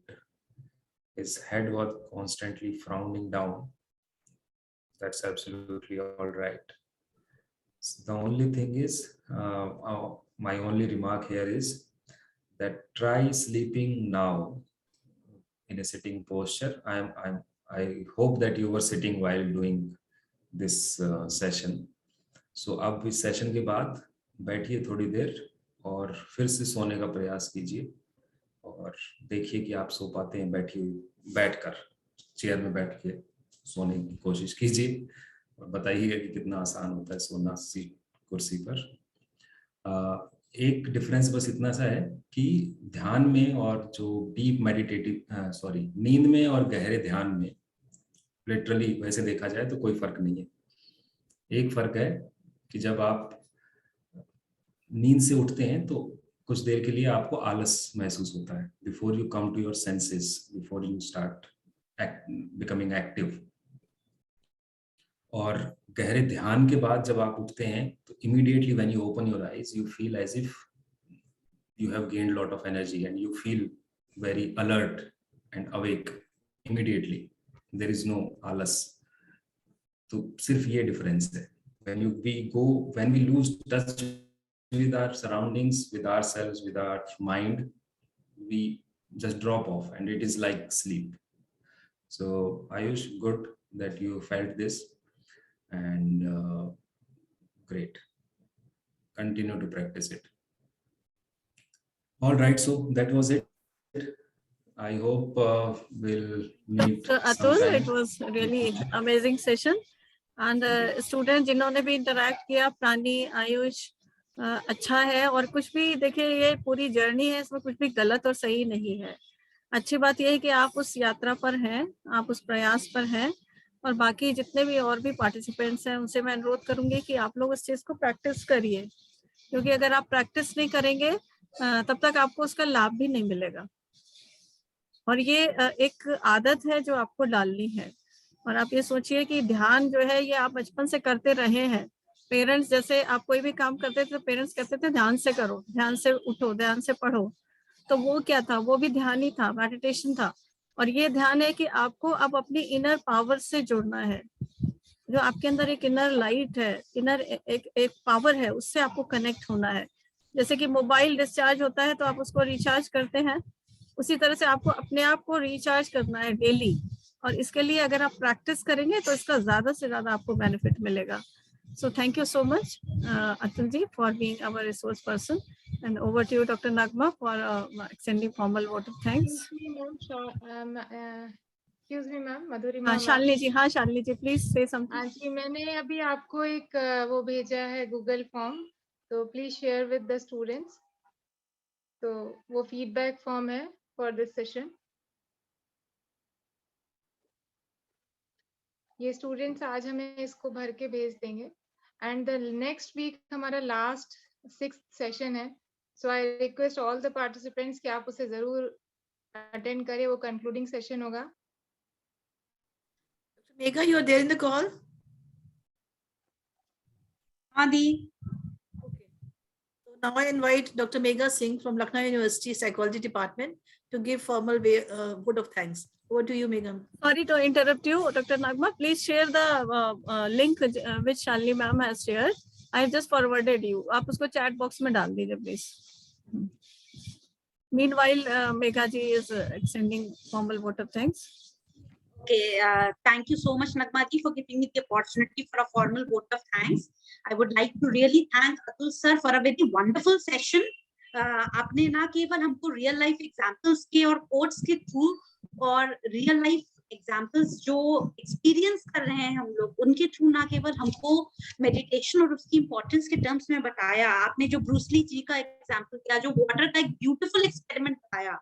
his head was constantly frowning down. That's absolutely all right. So the only thing is, my only remark here is that try sleeping now in a sitting posture. I hope that you were sitting while doing this session. सो अब इस session के बाद बैठिए थोड़ी देर और फिर से सोने का प्रयास कीजिए और देखिए कि आप सो पाते हैं। बैठकर चेयर में बैठ के सोने की कोशिश कीजिए और बताइएगा कि कितना आसान होता है सोना कुर्सी पर। एक डिफरेंस बस इतना सा है कि ध्यान में और जो डीप नींद में और गहरे ध्यान में लिटरली वैसे देखा जाए तो कोई फर्क नहीं है। एक फर्क है कि जब आप नींद से उठते हैं तो कुछ देर के लिए आपको आलस महसूस होता है, before you come to your senses, before you start becoming active. और गहरे ध्यान के बाद जब आप उठते हैं तो immediately when you open your eyes you feel as if you have gained a lot of energy and you feel very alert and awake immediately. There is no alas. तो सिर्फ ये डिफरेंस है। when we lose touch with our surroundings, with ourselves, with our mind, we just drop off and it is like sleep. So Ayush, good that you felt this and great. Continue to practice it. All right, so that was it. I hope we'll meet Atul, sometime. it was really amazing session and students जिन्होंने भी interact किया, प्राणी, आयुष, अच्छा है। और कुछ भी देखिए, ये पूरी जर्नी है, इसमें कुछ भी गलत और सही नहीं है। अच्छी बात यह है कि आप उस यात्रा पर हैं, आप उस प्रयास पर हैं और बाकी जितने भी और भी पार्टिसिपेंट्स हैं उनसे मैं अनुरोध करूंगी कि आप लोग इस चीज को प्रैक्टिस करिए, क्योंकि अगर आप प्रैक्टिस नहीं करेंगे तब तक आपको उसका लाभ भी नहीं मिलेगा। और ये एक आदत है जो आपको डालनी है। और आप ये सोचिए कि ध्यान जो है ये आप बचपन से करते रहे हैं। पेरेंट्स, जैसे आप कोई भी काम करते थे तो पेरेंट्स कहते थे ध्यान से करो, ध्यान से उठो, ध्यान से पढ़ो। तो वो क्या था? वो भी ध्यान ही था, मेडिटेशन था। और ये ध्यान है कि आपको अब अपनी इनर पावर से जुड़ना है। जो आपके अंदर एक इनर लाइट है, इनर एक पावर है, उससे आपको कनेक्ट होना है। जैसे कि मोबाइल डिस्चार्ज होता है तो आप उसको रिचार्ज करते हैं, उसी तरह से आपको अपने आप को रिचार्ज करना है डेली। और इसके लिए अगर आप प्रैक्टिस करेंगे तो इसका ज्यादा से ज्यादा आपको बेनिफिट मिलेगा। So thank you so much Atul ji for being our resource person and over to you doctor Nagma for extending formal vote of thanks. Excuse me ma'am, Madhuri हाँ शालिनी जी, हाँ Shalini ji please say something. हाँ जी, मैंने अभी आपको एक वो भेजा है गूगल फॉर्म, तो please share with the students. तो वो फीडबैक फॉर्म है फॉर दिस सेशन। ये स्टूडेंट्स आज हमें इसको भर के भेज देंगे एंड द नेक्स्ट वीक हमारा लास्ट 6th सेशन है। So I request all the participants कि आप उसे जरूर अटेंड करें, वो कंक्लूडिंग सेशन होगा। Megha, you are there in the call? Adi. Okay. So now I invite Dr. Megha Singh from Lucknow University Psychology Department to give formal vote of thanks. Over to you, Megha. Sorry to interrupt you, Dr. Nagma. Please share the link which Shalini ma'am has shared. I have just forwarded you. आप उसको chat box में डाल दीजिए, please. Meanwhile, Megha ji is extending formal vote of thanks. Okay, thank you so much, Nagma ji, for giving me the opportunity for a formal vote of thanks. I would like to really thank Atul sir for a very wonderful session. आपने ना केवल हमको real life examples के और quotes के through और real life examples जो experience कर रहे हैं हम लोग, उनके through ना केवल हमको meditation और उसकी importance के terms में बताया। आपने जो ब्रूस ली जी का example दिया, जो water का एक beautiful experiment बताया,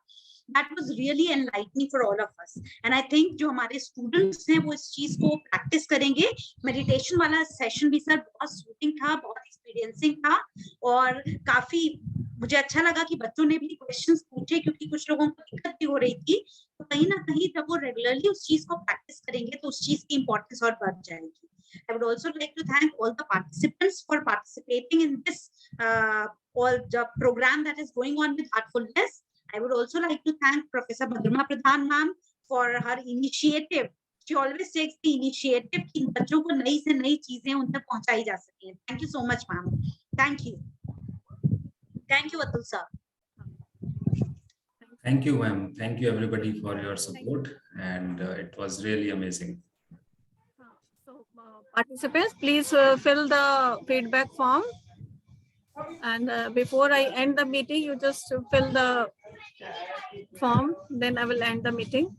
that was really enlightening for all of us. And I think जो हमारे students हैं वो इस चीज को practice करेंगे। meditation वाला session भी सर बहुत सूटिंग था, बहुत experiencing था और काफी मुझे अच्छा लगा कि बच्चों ने भी questions पूछे, क्योंकि कुछ लोगों को दिक्कत भी हो रही थी। तो कहीं ना कहीं जब वो regularly उस चीज को practice करेंगे तो उस चीज की importance और बढ़ जाएगी। I would also like to thank all the participants for participating in this all the program that is going on with Heartfulness. I would also like to thank Professor Bhadrama Pradhan ma'am for her initiative. She always takes the initiative कि बच्चों को नई से नई चीजें उन तक पहुंचाई जा सके. Thank you so much, ma'am. Thank you. Thank you, Atul sir. Thank you, ma'am. Thank you, everybody, for your support, and it was really amazing. So Participants, please fill the feedback form. And before I end the meeting, you just fill the form, then I will end the meeting.